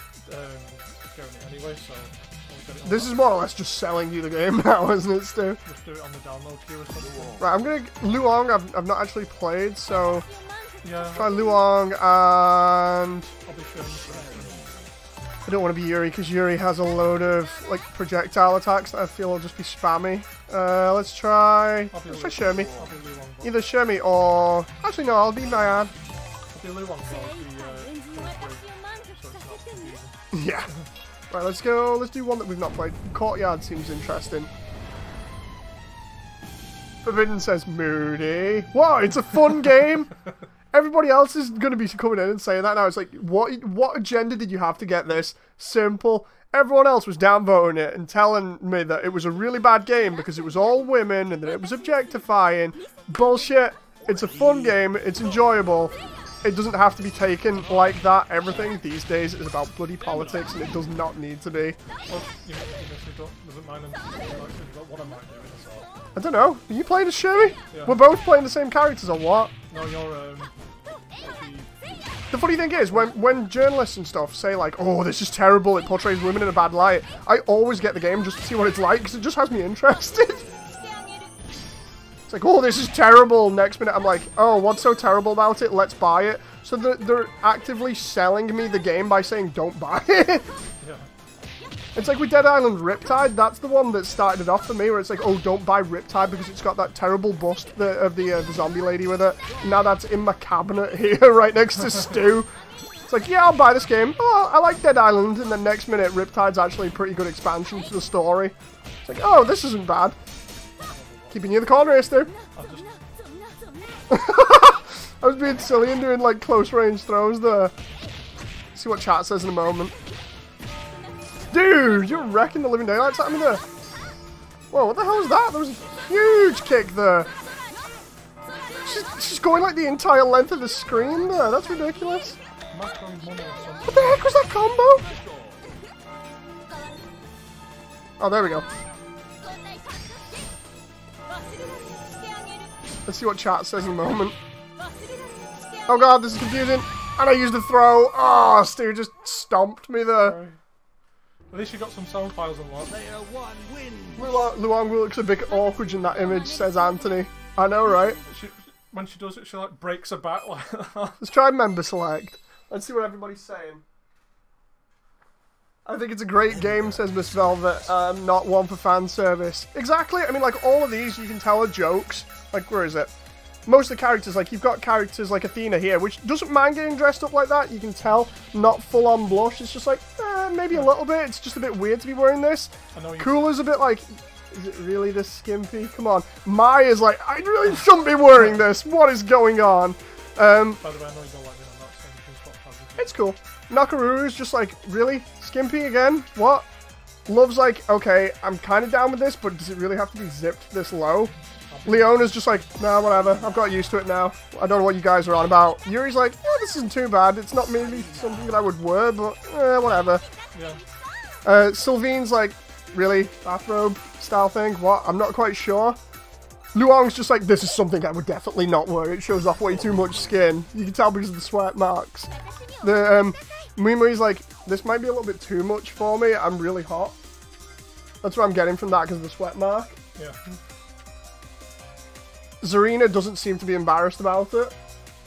sharing it anyway, so we'll get it on This is more or less just selling you the game now, isn't it, Stu? Just do it on the download queue or something. Right, I'm gonna Luong. I've not actually played, so Yeah. try Luong and I'll be sharing this. I don't want to be Yuri because Yuri has a load of like projectile attacks that I feel will just be spammy. Let's try Shermie. I'll be Luong. Either Shermie or actually no, I'll be Nyan. I'll be Luong. Yeah. Right, let's go. Let's do one that we've not played. Courtyard seems interesting. Forbidden says moody. What? It's a fun game. Everybody else is going to be coming in and saying that now. It's like, what agenda did you have to get this? Simple. Everyone else was downvoting it and telling me that it was a really bad game because it was all women and that it was objectifying. Bullshit. It's a fun game. It's enjoyable. It doesn't have to be taken like that. Everything these days is about bloody politics and it does not need to be. Well, doesn't mind what am I doing as well? I don't know. Are you playing as Sherry? Yeah. We're both playing the same characters or what? No, you're The funny thing is, when journalists and stuff say like, oh, this is terrible, it portrays women in a bad light, I always get the game just to see what it's like, because it just has me interested. It's like, oh, this is terrible. Next minute, I'm like, oh, what's so terrible about it? Let's buy it. So they're actively selling me the game by saying, don't buy it. yeah. It's like with Dead Island Riptide, that's the one that started it off for me, where it's like, oh, don't buy Riptide because it's got that terrible bust of the zombie lady with it. Now that's in my cabinet here, right next to Stoo. It's like, yeah, I'll buy this game. Oh, I like Dead Island. And then next minute, Riptide's actually a pretty good expansion to the story. It's like, oh, this isn't bad. Keeping you in the corner here, Stu. I was being silly and doing like close range throws there. See what chat says in a moment. Dude, you're wrecking the living daylights out of me there. Whoa, what the hell was that? There was a huge kick there. She's going like the entire length of the screen there. That's ridiculous. What the heck was that combo? Oh, there we go. Let's see what chat says in a moment. Oh god, this is confusing. And I used the throw. Oh, Stu just stomped me there. Sorry. At least you got some sound files unlocked. Luong looks a bit awkward in that image, says Anthony. I know, right? When she does it, she like breaks her back like that. Let's try member select. Let's see what everybody's saying. I think it's a great game, says Miss Velvet. Not one for fan service. Exactly. I mean, like, all of these you can tell are jokes. Like, where is it? Most of the characters, like, you've got characters like Athena here, which doesn't mind getting dressed up like that. You can tell, not full-on blush. It's just like, maybe a little bit. It's just a bit weird to be wearing this. Coola's a bit like, is it really this skimpy? Come on. Mai is like, I really shouldn't be wearing this. What is going on? By the way, I know you don't like me on that, so you can stop having it. It's cool. Nakaruru's just like, really? Skimpy again? What? Love's like, okay, I'm kind of down with this, but does it really have to be zipped this low? Leona's just like, nah, whatever. I've got used to it now. I don't know what you guys are on about. Yuri's like, yeah, this isn't too bad. It's not maybe something that I would wear, but whatever. Yeah. Sylvine's like, really? Bathrobe style thing? What? I'm not quite sure. Luong's just like, this is something I would definitely not wear. It shows off way too much skin. You can tell because of the sweat marks. The Muimui's like, this might be a little bit too much for me. I'm really hot. That's what I'm getting from that because of the sweat mark. Yeah. Zarina doesn't seem to be embarrassed about it.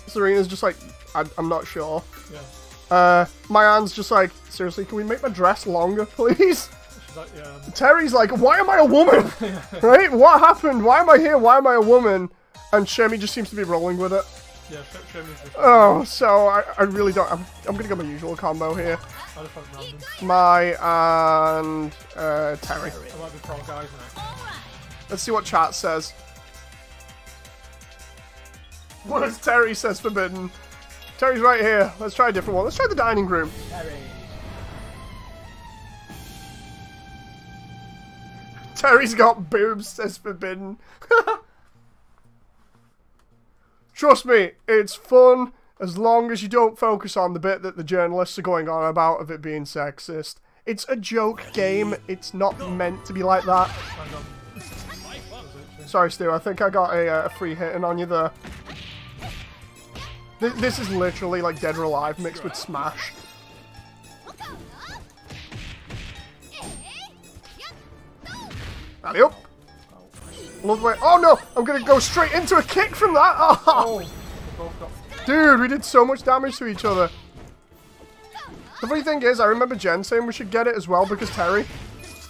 Zarina's just like, I'm not sure. Yeah. Mayan's just like, seriously, can we make my dress longer, please? She's like, yeah. Terry's like, why am I a woman? Right? What happened? Why am I here? Why am I a woman? And Shemi just seems to be rolling with it. Yeah, Shemi's just... Oh, so I really don't... I'm gonna go my usual combo here. I just went random. Mai and Terry. I might be pro guys now. Let's see what chat says. What does Terry says forbidden? Terry's right here. Let's try a different one. Let's try the dining room. Terry's got boobs, says forbidden. Trust me, it's fun as long as you don't focus on the bit that the journalists are going on about of it being sexist. It's a joke game. It's not meant to be like that. Sorry, Stu. I think I got a free hitting on you there. This is literally like Dead or Alive mixed with Smash. Alley-oop. Love the way. Oh no! I'm gonna go straight into a kick from that. Oh. Dude, we did so much damage to each other. The funny thing is, I remember Jen saying we should get it as well because Terry.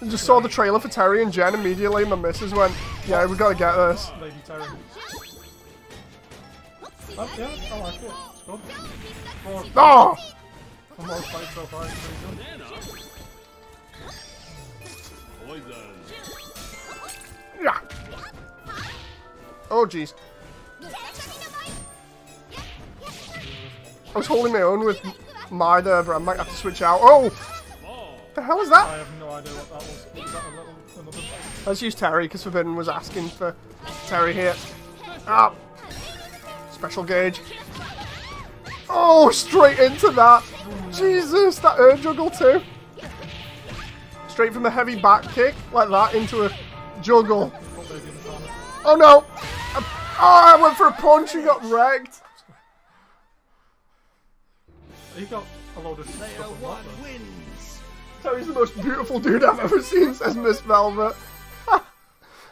I just saw the trailer for Terry and Jen immediately. My missus went, "Yeah, we gotta get this." Lady Terry. Oh, yeah, I like it. It's good. Oh! For most fights so far, it's pretty good. Yeah. Oh jeez. I was holding my own with Mai there, but I might have to switch out. Oh! The hell is that? I have no idea what that was. Was that another? Let's use Terry, because Forbidden was asking for Terry here. Ah! Special gauge. Oh, straight into that! Jesus, that air juggle too. Straight from a heavy back kick, like that, into a juggle. Oh no! Oh, I went for a punch and got wrecked. You got a load of stuff on that, though. Terry's the most beautiful dude I've ever seen, says Miss Velvet.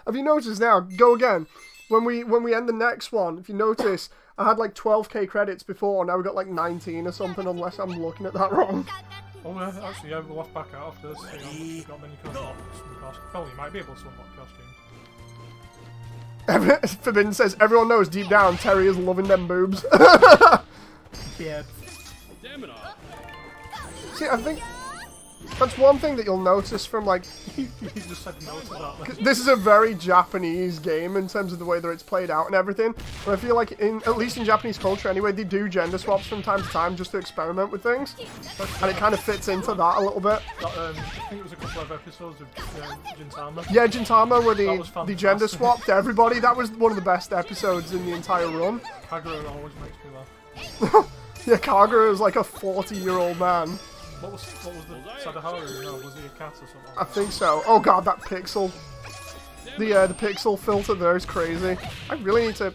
Have you noticed now? Go again. When we end the next one, if you notice, I had like 12k credits before, now we got like 19 or something, unless I'm looking at that wrong. Oh yeah, actually, yeah, we'll have back out after this. See how much you got, then you can unlock some costumes. Well, you might be able to unlock costumes. Forbidden says, everyone knows deep down Terry is loving them boobs. Yeah. See, I think that's one thing that you'll notice from like... You just said no to that. This is a very Japanese game in terms of the way that it's played out and everything. But I feel like, at least in Japanese culture anyway, they do gender swaps from time to time just to experiment with things. And it kind of fits into that a little bit. I think it was a couple of episodes of Gintama. Yeah, Gintama, where they gender fantastic. swapped everybody. That was one of the best episodes in the entire run. Kagura always makes me laugh. Yeah, Kagura is like a 40-year-old man. What was the Sadaharu? No, was he a cat or something? I think so. Oh god, that pixel. The pixel filter there is crazy. I really need to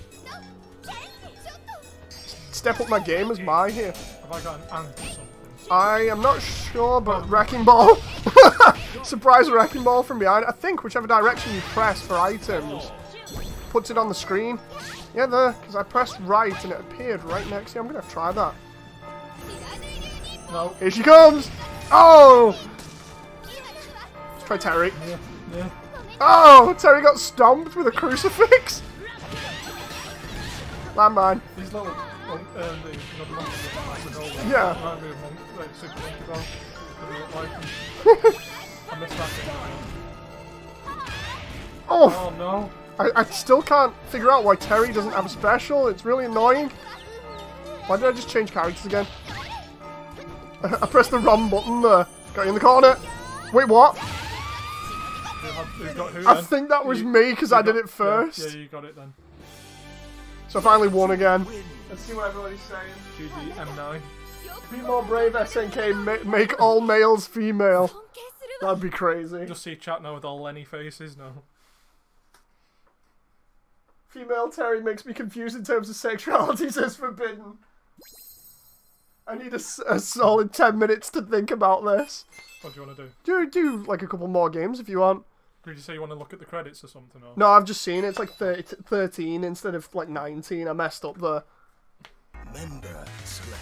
step up my game as Mai here. Have I got an ant or something? I am not sure, but Wrecking Ball. Surprise Wrecking Ball from behind. I think whichever direction you press for items puts it on the screen. Yeah, there, because I pressed right and it appeared right next to you. I'm going to try that. No. Here she comes! Oh! Let's try Terry. Yeah, yeah. Oh! Terry got stomped with a crucifix! Landmine. These little Yeah. Remind me of Super Monkey Ball. I missed that thing. Oh! Oh no. I still can't figure out why Terry doesn't have a special. It's really annoying. Why did I just change characters again? I pressed the wrong button there. Got you in the corner. Wait, what? Who got who, I then? think that was me because I did it first. Yeah, you got it then. So I finally won again. Let's see what everybody's saying. GG M9. Be more brave, SNK. Make all males female. That'd be crazy. Just see chat now with all Lenny faces now. Female Terry makes me confused in terms of sexuality, says Forbidden. I need a solid 10 minutes to think about this. What do you want to do? Do like a couple more games if you want. Did you say you want to look at the credits or something? Or? No, I've just seen it. It's like 13 instead of like 19. I messed up there. Member select.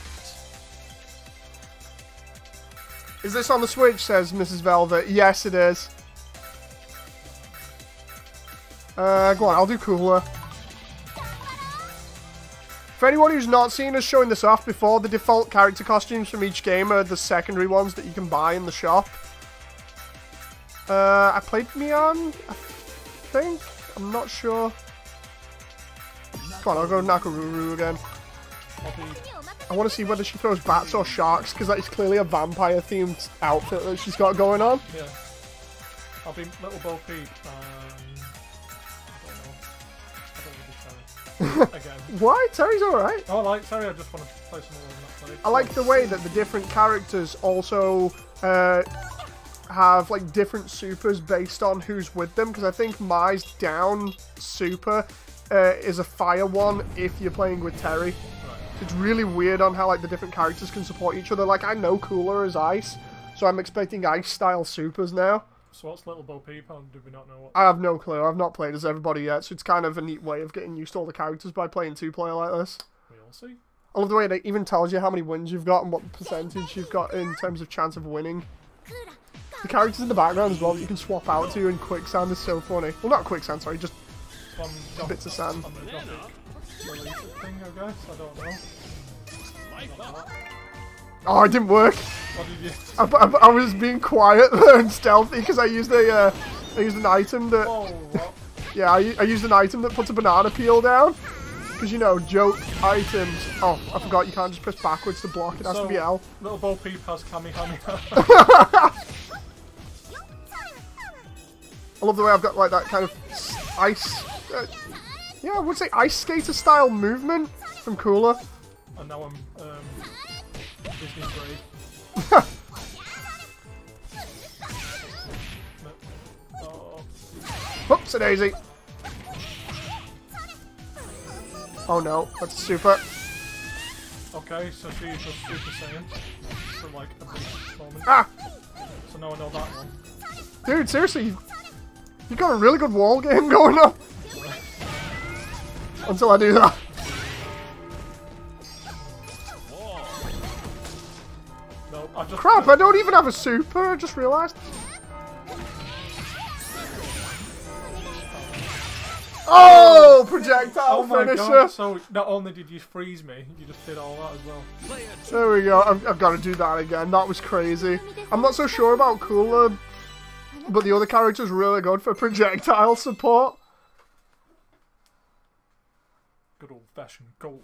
Is this on the Switch, says Mrs. Velvet. Yes, it is. Go on, I'll do cooler. For anyone who's not seen us showing this off before, the default character costumes from each game are the secondary ones that you can buy in the shop. I played Mian, I think? I'm not sure. Come on, I'll go Nakaruru again. I want to see whether she throws bats or sharks, because that is clearly a vampire-themed outfit that she's got going on. Yeah. I'll be Little Bo Peep. Again. Why? Terry's alright. Oh, I like Terry, I just want to play some more than that play. I like the way that the different characters also have like different supers based on who's with them, because I think Mai's down super is a fire one if you're playing with Terry. Right. It's really weird on how like the different characters can support each other. Like I know Cooler is ice, so I'm expecting ice style supers now. So what's Little Bo Peep on? Do we not know what? I have no clue. I've not played as everybody yet, so it's kind of a neat way of getting used to all the characters by playing 2-player like this. We'll see. I love the way it even tells you how many wins you've got and what percentage you've got in terms of chance of winning. The characters in the background as well that you can swap out to in quicksand is so funny. Well, not quicksand, sorry, just bits of sand. On the Gothic release thing, I guess. I don't know. Oh, it didn't work. What did you? I was being quiet there and stealthy because I used an item that. Oh, what? Yeah, I used an item that puts a banana peel down. Because, you know, joke items. Oh, I forgot you can't just press backwards to block. It has to be L. Little Bo Peep has Kamehameha. I love the way I've got like that kind of ice. Yeah, I would say ice skater style movement from Cooler. And now I'm Disney Brave. Oh. Whoops, a daisy. Oh no, that's a super. Okay, so she's just Super Saiyan for like a brief moment. Ah! So now I know that one. Dude, seriously, you've got a really good wall game going on. Until I do that. No, I just. Crap, I don't even have a super, I just realised. Oh, projectile finisher. God. So not only did you freeze me, you just did all that as well. There we go. I've got to do that again. That was crazy. I'm not so sure about Cooler, but the other character's really good for projectile support. Good old-fashioned golem.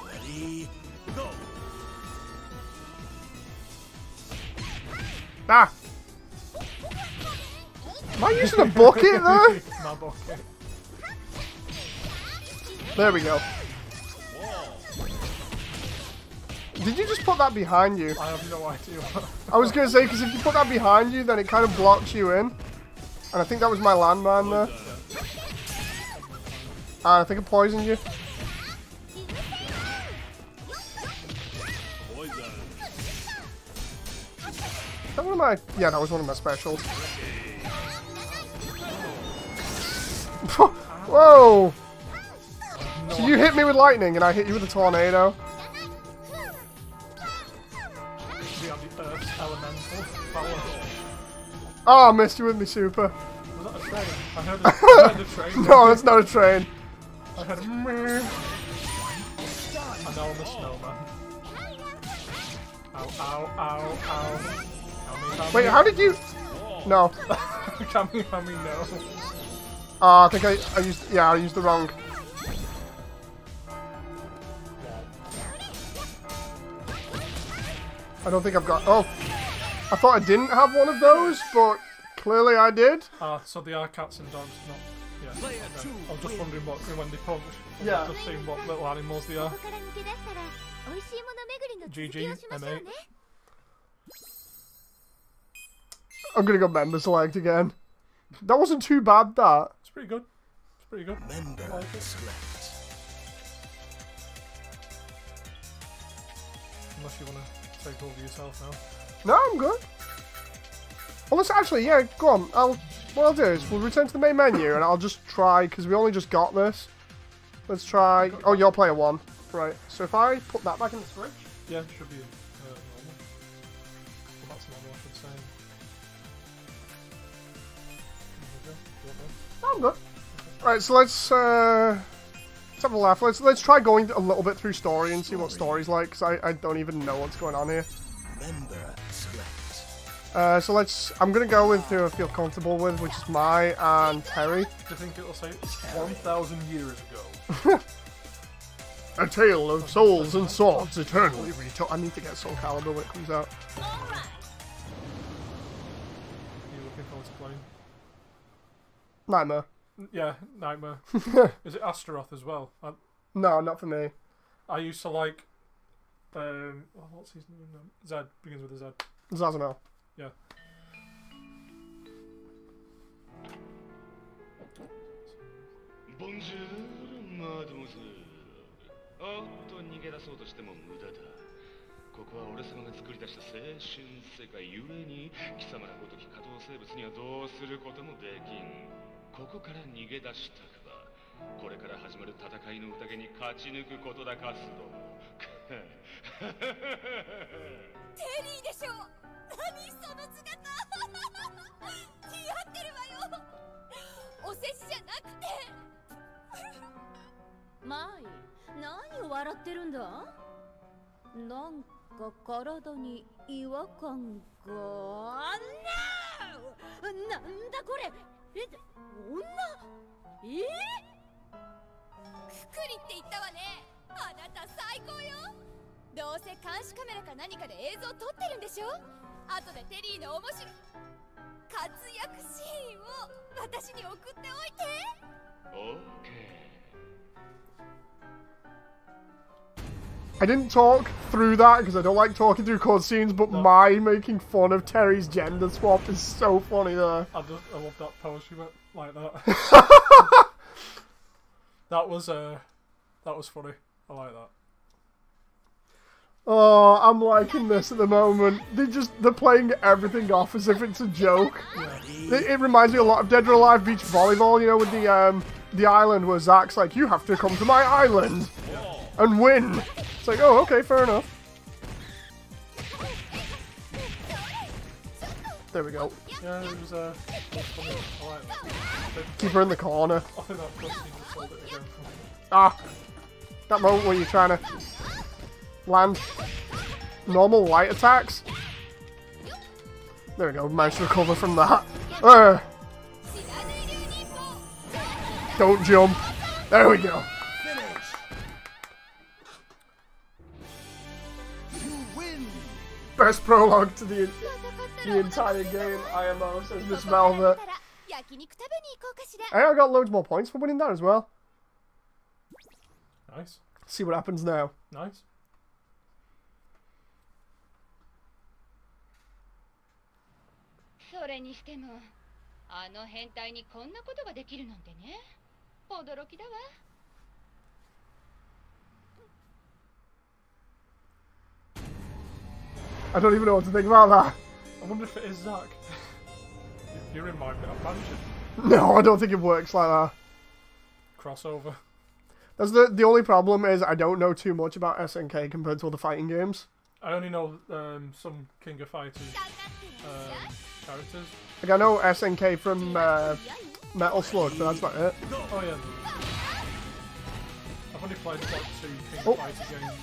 Ready, go. Ah! Am I using a bucket there? My bucket. There we go. Did you just put that behind you? I have no idea. I was going to say, because if you put that behind you, then it kind of blocks you in. And I think that was my landmine there. And I think it poisoned you. Is that one of my... Yeah, that was one of my specials. Whoa! No, So you hit me with lightning and I hit you with a tornado. we have the Earth's elemental power. Oh, I missed you with me super. Was that a train? I heard a train. No, it's not a train. I heard a meh. And now I'm a snowman. Ow, ow, ow, ow. Wait, how did you... No. Kamehameha, no. I think I used... Yeah, I used the wrong... I don't think I've got... Oh. I thought I didn't have one of those, but clearly I did. So they are cats and dogs, not... Yeah. Okay. I was just wondering what when they punch. Yeah. I was just seeing what little animals they are. GG, M8. I'm gonna go member select again. That wasn't too bad, that. It's pretty good. It's pretty good. Member select. Unless you want to take over yourself now. No, I'm good. Well, let's actually, yeah, go on. What I'll do is we'll return to the main menu and I'll just try, because we only just got this. Let's try... Oh, you're player 1. Right, so if I put that back in the switch... Yeah, it should be normal. Well, that's normal, I should say. I'm good. Right, so let's have a laugh. Let's try going a little bit through story and see what story's like, because I don't even know what's going on here. Member select. So I'm gonna go with who I feel comfortable with, which is Mai and Terry. Do you think it'll say 1,000 years ago? A tale of souls and swords eternally retold. I need to get Soul Calibur when it comes out. Are you looking forward to playing? Nightmare. Yeah, Nightmare. Is it Astaroth as well? No, not for me. I used to like... what's his name? Zed. Begins with a Z. Zazamel. Yeah. ボンジュールマドモズール。おっと逃げ出そうとしても無駄だ。ここは俺様が作り出した青春世界ゆえに貴様らごとき下等生物にはどうすることもできん。ここから逃げ出したくばこれから始まる戦いの宴に勝ち抜くことだカスども。テリーでしょ。何その姿。似合ってるわよ。お世辞じゃなくて。マイ、何を笑ってるんだ。なんか体に違和感が。なんだこれ。女。くくりって言ったわね。あなた最高よ。どうせ監視カメラか何かで映像撮ってるんでしょ。後でテリーの面白い活躍シーンを私に送っておいて。オーケー。I didn't talk through that because I don't like talking through cutscenes, but my making fun of Terry's gender swap is so funny there. I love that pose she went like that. That was funny. I like that. Oh, I'm liking this at the moment. They're playing everything off as if it's a joke. Yeah. It reminds me a lot of Dead or Alive Beach Volleyball, you know, with the island where Zach's like, you have to come to my island and win. It's like, oh, okay, fair enough. There we go. Yeah, it was funny. I like that. Keep her in the corner. I think that cutscene just sold it again. Ah, that moment where you're trying to land normal light attacks. There we go, managed to recover from that. Don't jump. There we go. Best prologue to the entire game, IMO, says Miss Velvet. Hey, I got loads more points for winning that as well. Nice. See what happens now. Nice. I don't even know what to think about that. I wonder if it is Zach. You remind me of Mansion. No, I don't think it works like that. Crossover. That's the only problem is I don't know too much about SNK compared to other fighting games. I only know some King of Fighters characters. Like I know SNK from Metal Slug, but that's not it. Oh yeah. I've only played like 2 King of Fighters games.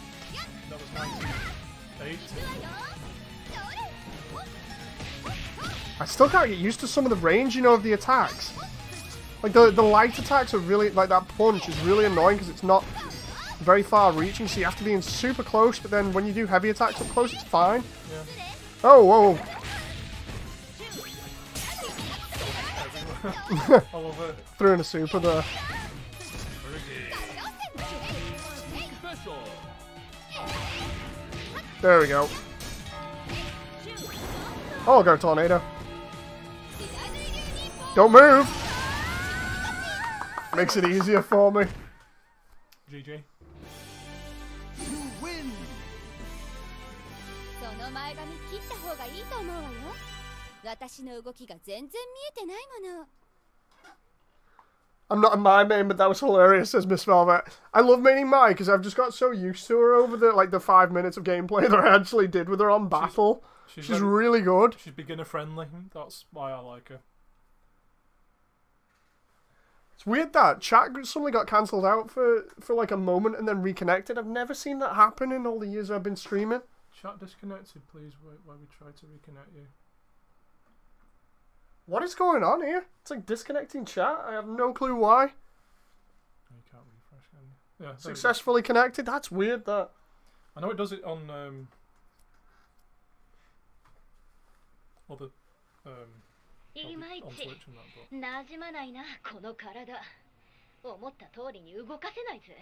That was 1980. I still can't get used to some of the range, you know, of the attacks. Like the light attacks are really, like that punch is really annoying because it's not very far reaching, so you have to be in super close, but then when you do heavy attacks up close, it's fine. Yeah. Oh, whoa. I love it. Threw in a super there. There we go. Oh, I got a tornado. Don't move! Makes it easier for me. GG. You win. I'm not a Mai main, but that was hilarious, says Miss Velvet. I love maining Mai because I've just got so used to her over the 5 minutes of gameplay that I actually did with her on battle. She's really good. She's beginner friendly. That's why I like her. It's weird that chat suddenly got cancelled out for like a moment and then reconnected. I've never seen that happen in all the years I've been streaming. Chat disconnected, please, while we try to reconnect you. What is going on here? It's like disconnecting chat. I have no clue why. You can't refresh, can you? Yeah. Successfully connected? That's weird, that. I know it does it on other on Twitch and that, but... なじまないな、この体。思った通りに動かせないぜ。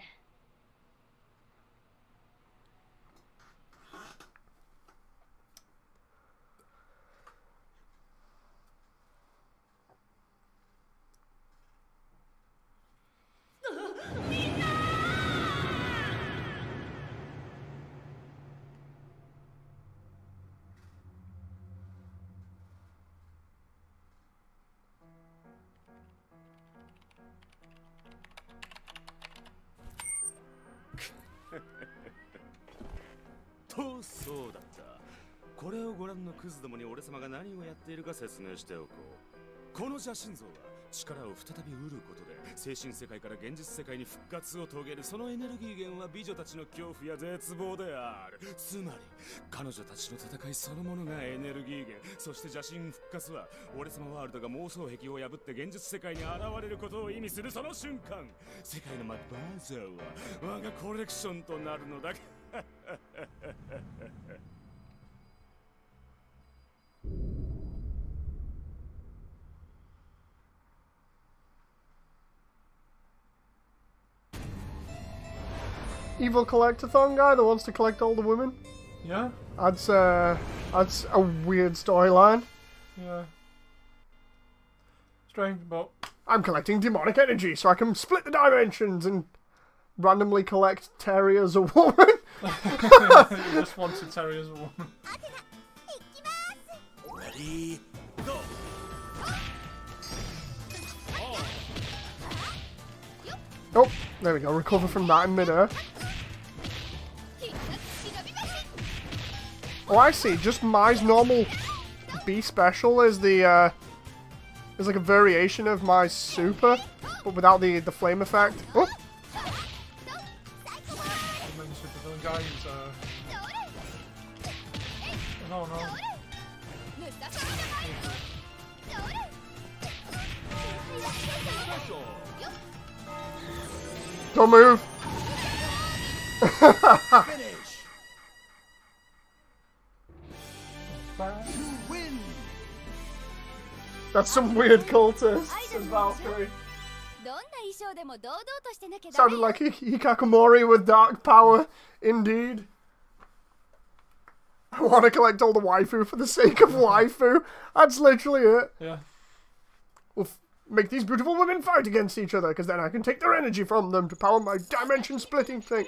と、そうだった。これをご覧のクズどもに俺様が何をやっているか説明しておこう。この邪神像は力を再び得ることで精神世界から現実世界に復活を遂げる。そのエネルギー源は美女たちの恐怖や絶望である。つまり彼女たちの戦いそのものがエネルギー源。そして邪神復活は俺様ワールドが妄想壁を破って現実世界に現れることを意味する。その瞬間世界のバーザーは我がコレクションとなるのだ。Evil collectathon guy that wants to collect all the women? Yeah? That's a weird storyline. Yeah. Strange, but... I'm collecting demonic energy so I can split the dimensions and randomly collect Terry as a woman. You just wanted Terry as a woman. Ready, go! Oh, there we go. Recover from that in midair. Oh, I see. Just Mai's normal B special is the is like a variation of Mai's super, but without the flame effect. Oh. And then the supervillain guy is no, no. Don't move. Finish! You win! That's some weird cultist. Says Valkyrie. Sounded like Hikakomori with dark power, indeed. I want to collect all the waifu for the sake of waifu. That's literally it. Yeah. We'll make these beautiful women fight against each other, because then I can take their energy from them to power my dimension-splitting thing.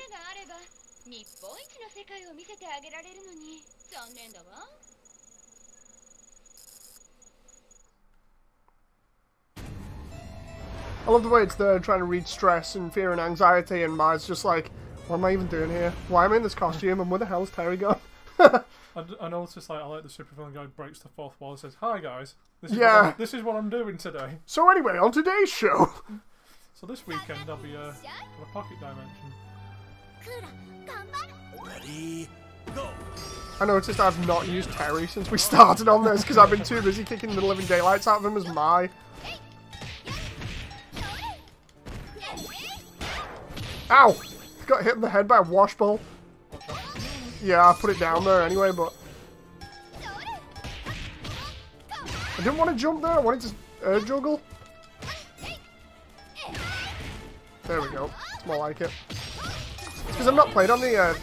I love the way it's there trying to read stress and fear and anxiety, and Mai's just like, what am I even doing here? Why am I in this costume, and where the hell's Terry gone? I noticed, like, I like the supervillain guy breaks the fourth wall and says, "Hi guys, this is what I'm doing today." So anyway, on today's show. So this weekend I'll be in a pocket dimension. Ready, go! I noticed I've not used Terry since we started on this because I've been too busy kicking the living daylights out of him as Mai. Ow! Got hit in the head by a wash bowl. Yeah, I put it down there anyway, but I didn't want to jump there. I wanted to air juggle. There we go. It's more like it. It's because I've not played on the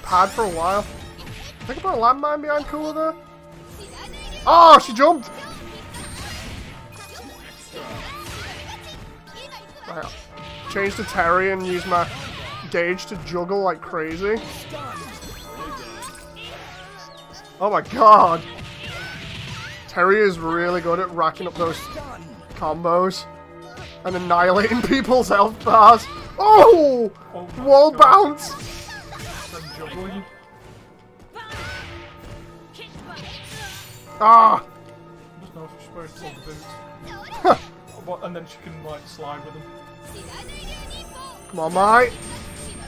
pad for a while. I think I put a landmine behind Cooler there. Oh, she jumped! Right. Change to Terry and use my gauge to juggle like crazy. Oh my god! Terry is really good at racking up those combos and annihilating people's health bars. Oh! Wall bounce! Ah! Just know if she's wearing silver boots. And then she can, like, slide with them. Come on, mate.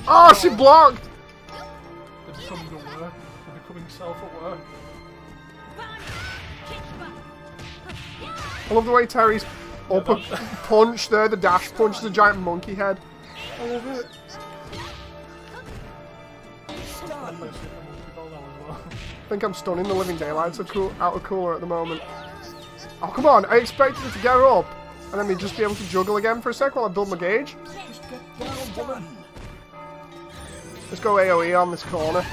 Oh, she blocked! They're becoming aware. They're becoming self-aware. I love the way Terry's upper punch there, the dash punch, the giant monkey head. I love it. I think I'm stunning the living daylights out of Cooler at the moment. Oh, come on. I expected it to get her up and then we'd just be able to juggle again for a sec while I build my gauge. Just get down, woman! Let's go AoE on this corner.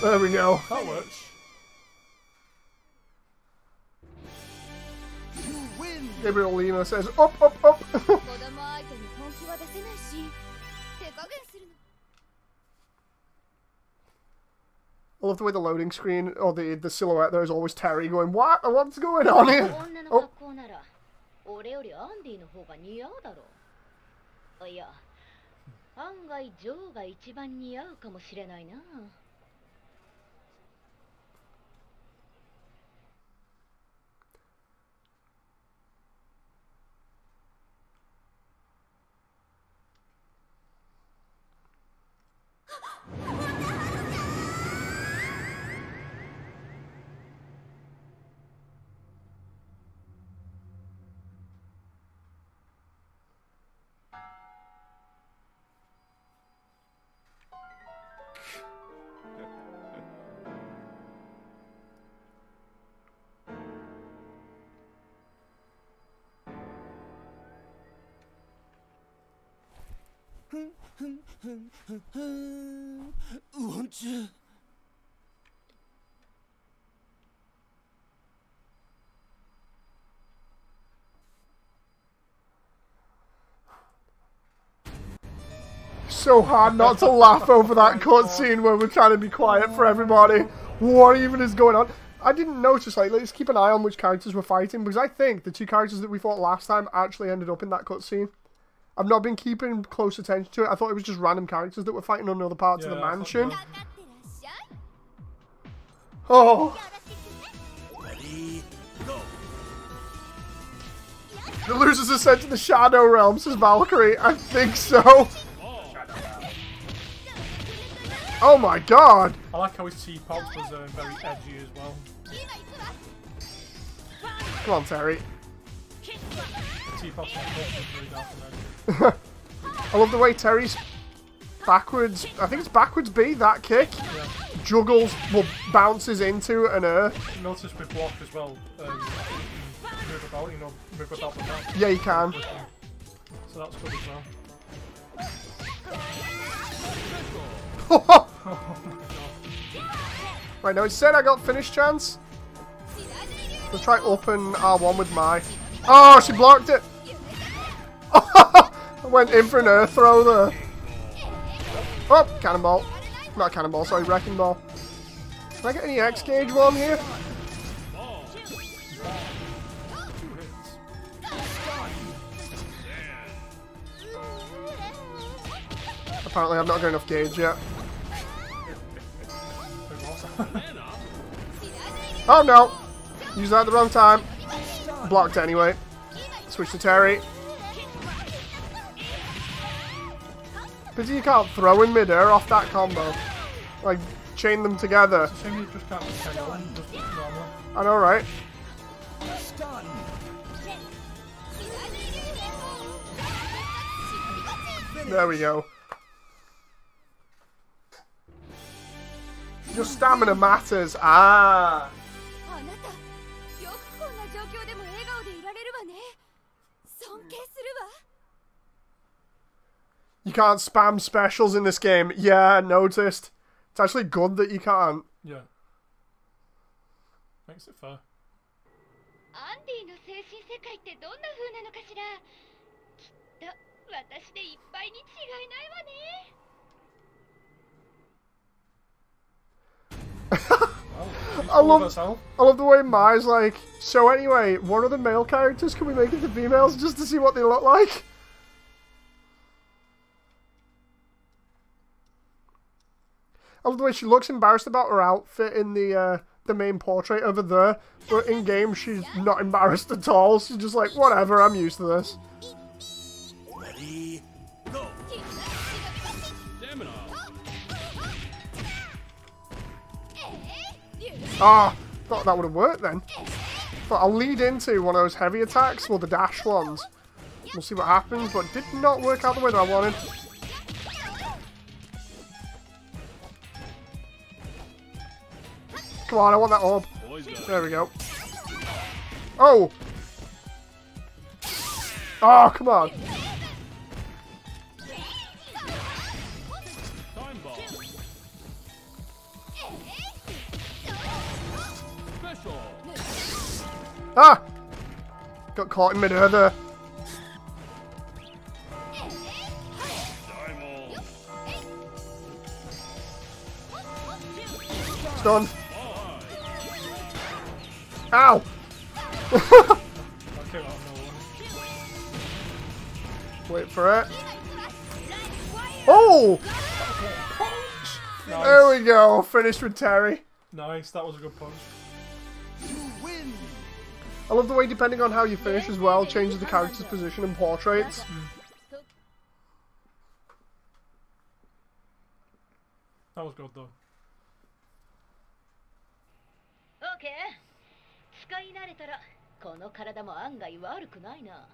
There we go. That works. You win! Gabriel Lima says, up, up, up! I love the way the loading screen, or the silhouette there is always Terry going, what? What's going on here? Oh. 案外ジョーが一番似合うかもしれないな。うんちゅ。So hard not to laugh over that cutscene where we're trying to be quiet for everybody. What even is going on? I didn't notice, like, let's keep an eye on which characters we're fighting, because I think the two characters that we fought last time actually ended up in that cutscene. I've not been keeping close attention to it. I thought it was just random characters that were fighting on other parts of the mansion. Oh! Ready, go. The losers are sent to the Shadow Realm, says Valkyrie. I think so. Oh my god! I like how his T-Pops was very edgy as well. Come on, Terry. The T-Pops was really dark and edgy. I love the way Terry's backwards, I think it's backwards B, that kick, juggles, well, bounces into an air. Notice with block as well, move about, you know, move about the map. Yeah, you can. So that's good as well. Right, now it said I got finish chance. Let's try up and R1 with my... Oh, she blocked it! I went in for an air throw there. Oh, cannonball. Not cannonball, sorry, wrecking ball. Can I get any X gauge one here? Apparently I've not got enough gauge yet. Oh no! Used that at the wrong time. Blocked anyway. Switch to Terry. Pity you can't throw in mid-air off that combo. Like, chain them together. It's a shame you just can't carry on, just normally. I know, right? There we go. Your stamina matters. Ah. You can't spam specials in this game. Yeah, I noticed. It's actually good that you can't. Yeah. Makes it fair. I love the way Mai's like, so anyway, what other male characters can we make into females just to see what they look like? I love the way she looks embarrassed about her outfit in the main portrait over there, but in game she's not embarrassed at all. She's just like, whatever, I'm used to this. Ready, go. Ah, thought that would have worked then. But I'll lead into one of those heavy attacks, well, the dash ones. We'll see what happens, but did not work out the way that I wanted. Come on, I want that orb. There we go. Oh! Oh, come on. Ah! Got caught in mid-air there. Stun. Ow! Wait for it. Oh! Nice. There we go. Finished with Terry. Nice, that was a good punch. I love the way, depending on how you finish as well, changes the character's position and portraits. That was good though. OK 使い慣れたらこの体も案外悪くないな。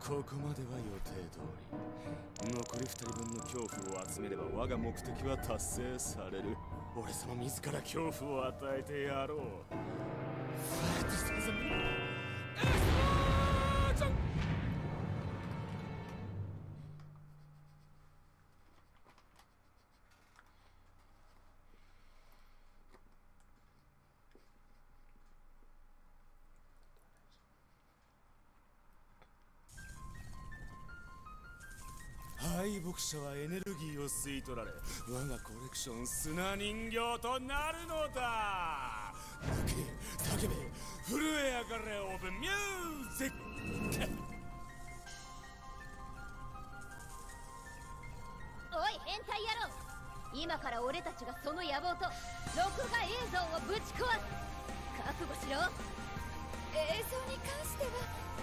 ここまでは予定通り。残り2人分の恐怖を集めれば我が目的は達成される。俺様自ら恐怖を与えてやろう。敗北者はエネルギーを吸い取られ、我がコレクション砂人形となるのだ。泣け、叫べ、震え上がれ、オープンミュージック。おい変態野郎、今から俺たちがその野望と録画映像をぶち壊す。覚悟しろ。映像に関しては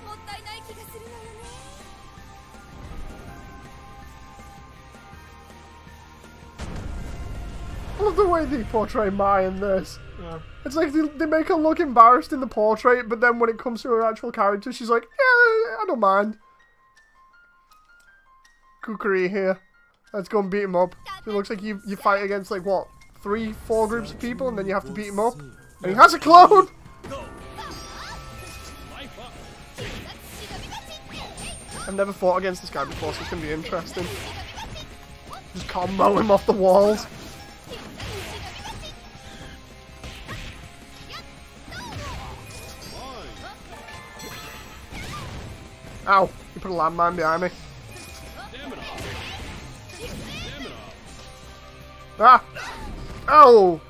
もったいない気がするのよね。I love the way they portray Mai in this. Yeah. It's like they make her look embarrassed in the portrait, but then when it comes to her actual character, she's like, yeah, I don't mind. Kukuri here. Let's go and beat him up. It looks like you fight against like what, 3-4 groups of people, and then you have to beat him up. And he has a clone! I've never fought against this guy before, so it's going to be interesting. Just combo him off the walls. Ow! You put a landmine behind me. Ah! Oh!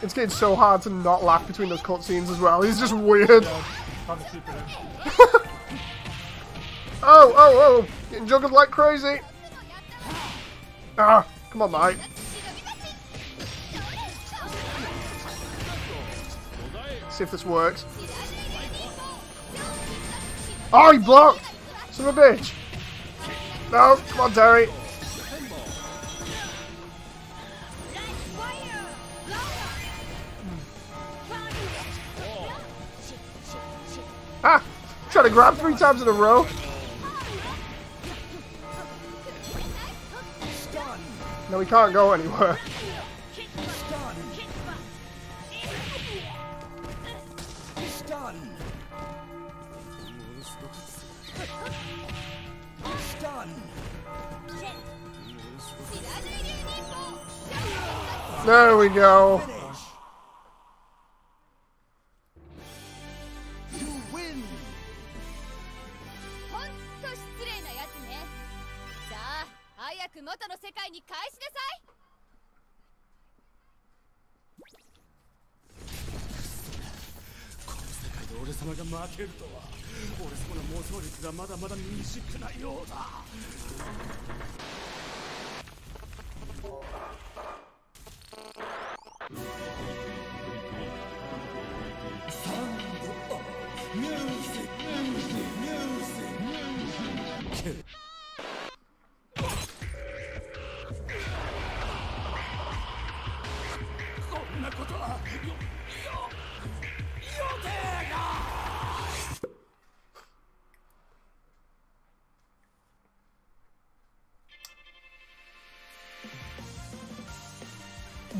It's getting so hard to not laugh between those cutscenes as well. He's just weird. Oh! Getting juggled like crazy. Ah! Come on, mate. See if this works. Oh, he blocked! Son of a bitch! No, come on, Terry. Ah! Trying to grab 3 times in a row. No, we can't go anywhere. There we go. You win. ほんと失礼なやつね。さあ、早く元の世界に返しなさい。この世界で俺様が負けるとは。俺様の妄想力がまだまだ未熟なようだ。こんなことは予定が。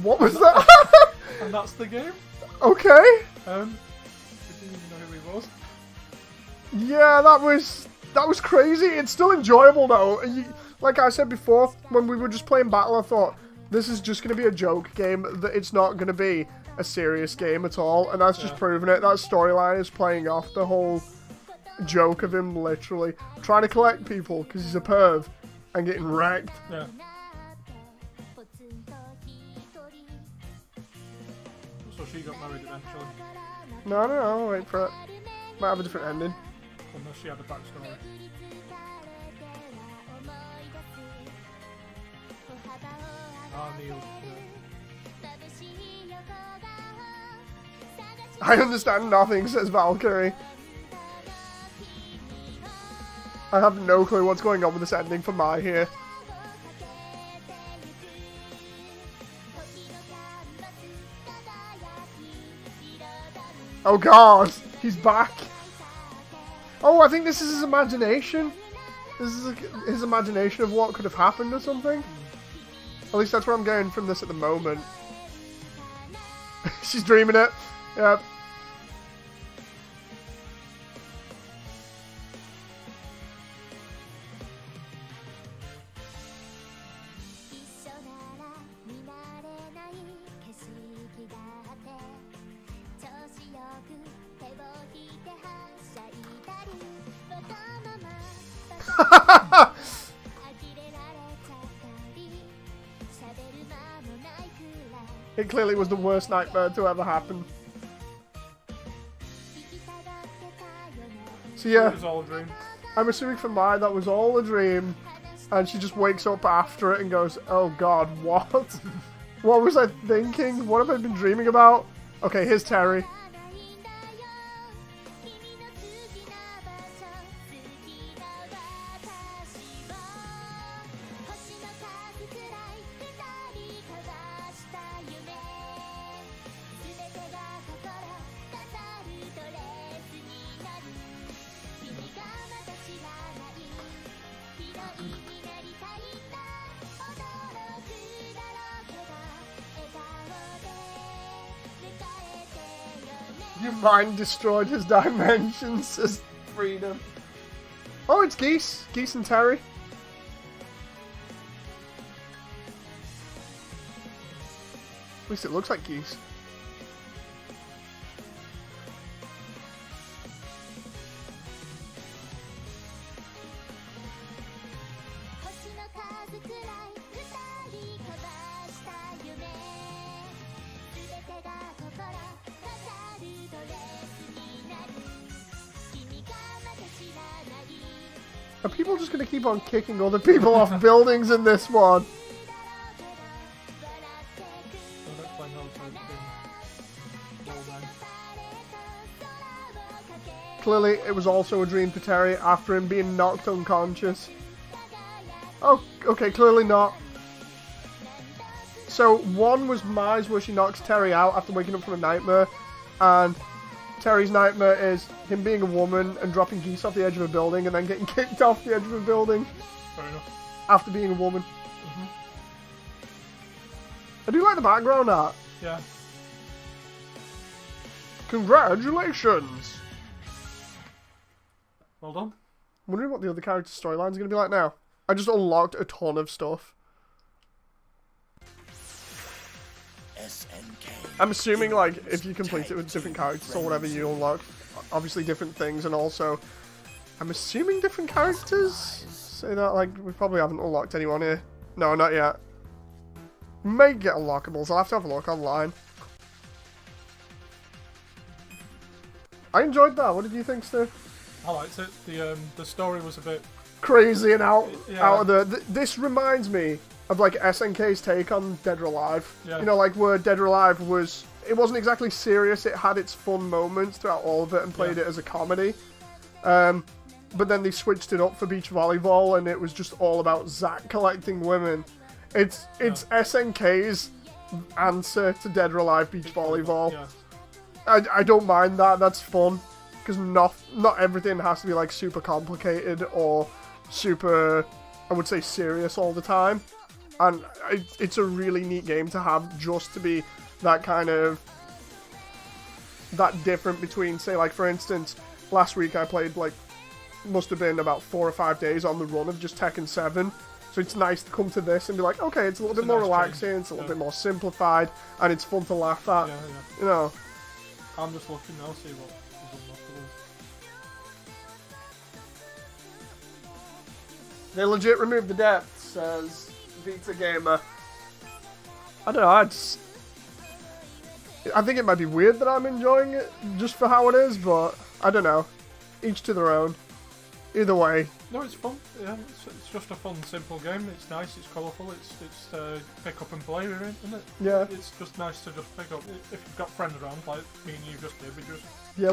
What was that? And that's the game. Okay. We didn't even know who he was. Yeah, that was crazy. It's still enjoyable though. Like I said before, when we were just playing battle, I thought This is just going to be a joke game. That it's not going to be a serious game at all, and that's just proving it. That storyline is playing off the whole joke of him literally trying to collect people because he's a perv and getting wrecked. Yeah. So she got married eventually. No, I'll wait for it. Might have a different ending. Unless she had a backstory. Ah, Neil. I understand nothing, says Valkyrie. I have no clue what's going on with this ending for Mai here. Oh god, he's back. Oh, I think this is his imagination. This is his imagination of what could have happened or something. At least that's where I'm going from this at the moment. She's dreaming it. Yep. It clearly was the worst nightmare to ever happen. So yeah, It was all a dream. I'm assuming for Mai that was all a dream, and she just wakes up after it and goes, "Oh God, what? What was I thinking? What have I been dreaming about?" Okay, here's Terry. Your mind destroyed his dimensions, says Freedom. Oh, it's Geese. Geese and Terry. At least it looks like Geese. Are people just going to keep on kicking other people off buildings in this one? Clearly, it was also a dream for Terry after him being knocked unconscious. Oh, okay, clearly not. So, one was Mai's where she knocks Terry out after waking up from a nightmare, and Terry's nightmare is him being a woman and dropping Geese off the edge of a building and then getting kicked off the edge of a building. Fair enough. After being a woman. I do like the background art. Yeah. Congratulations! Well done. I'm wondering what the other character storylines are going to be like now. I just unlocked a ton of stuff. SNK. I'm assuming, like, if you complete it with different characters or whatever, you unlock obviously different things, and also, I'm assuming different characters? Say that, like, we probably haven't unlocked anyone here. No, not yet. We may get unlockables, I'll have a look online. I enjoyed that, what did you think, Stu? I liked it. The story was a bit Crazy and out Yeah. of the... This reminds me of, like, SNK's take on Dead or Alive. Yeah. You know, like, where Dead or Alive was... It wasn't exactly serious, it had its fun moments throughout all of it and played it as a comedy. But then they switched it up for beach volleyball and it was just all about Zack collecting women. It's SNK's answer to Dead or Alive beach volleyball. Yeah. I don't mind that, that's fun. Because not everything has to be, like, super complicated or super, I would say, serious all the time. And it's a really neat game to have just to be that kind of... that different between, say, like, for instance, last week I played, like, must have been about 4 or 5 days on the run of just Tekken 7. So it's nice to come to this and be like, okay, it's a little bit more relaxing, it's a little bit more simplified, and it's fun to laugh at. Yeah, yeah. You know. I'm just looking now, see what is unlockable. They legit removed the depth, says Vita Gamer. I don't know, I think it might be weird that I'm enjoying it just for how it is, but I don't know. Each to their own. Either way. No, it's fun. Yeah, it's just a fun, simple game. It's nice. It's colourful. It's pick up and play, isn't it? Yeah. It's just nice to just pick up. If you've got friends around, like me and you just did,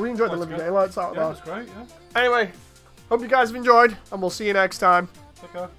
we enjoyed the living daylights out of that. Yeah, it's great. Yeah. Anyway, hope you guys have enjoyed, and we'll see you next time. Take care.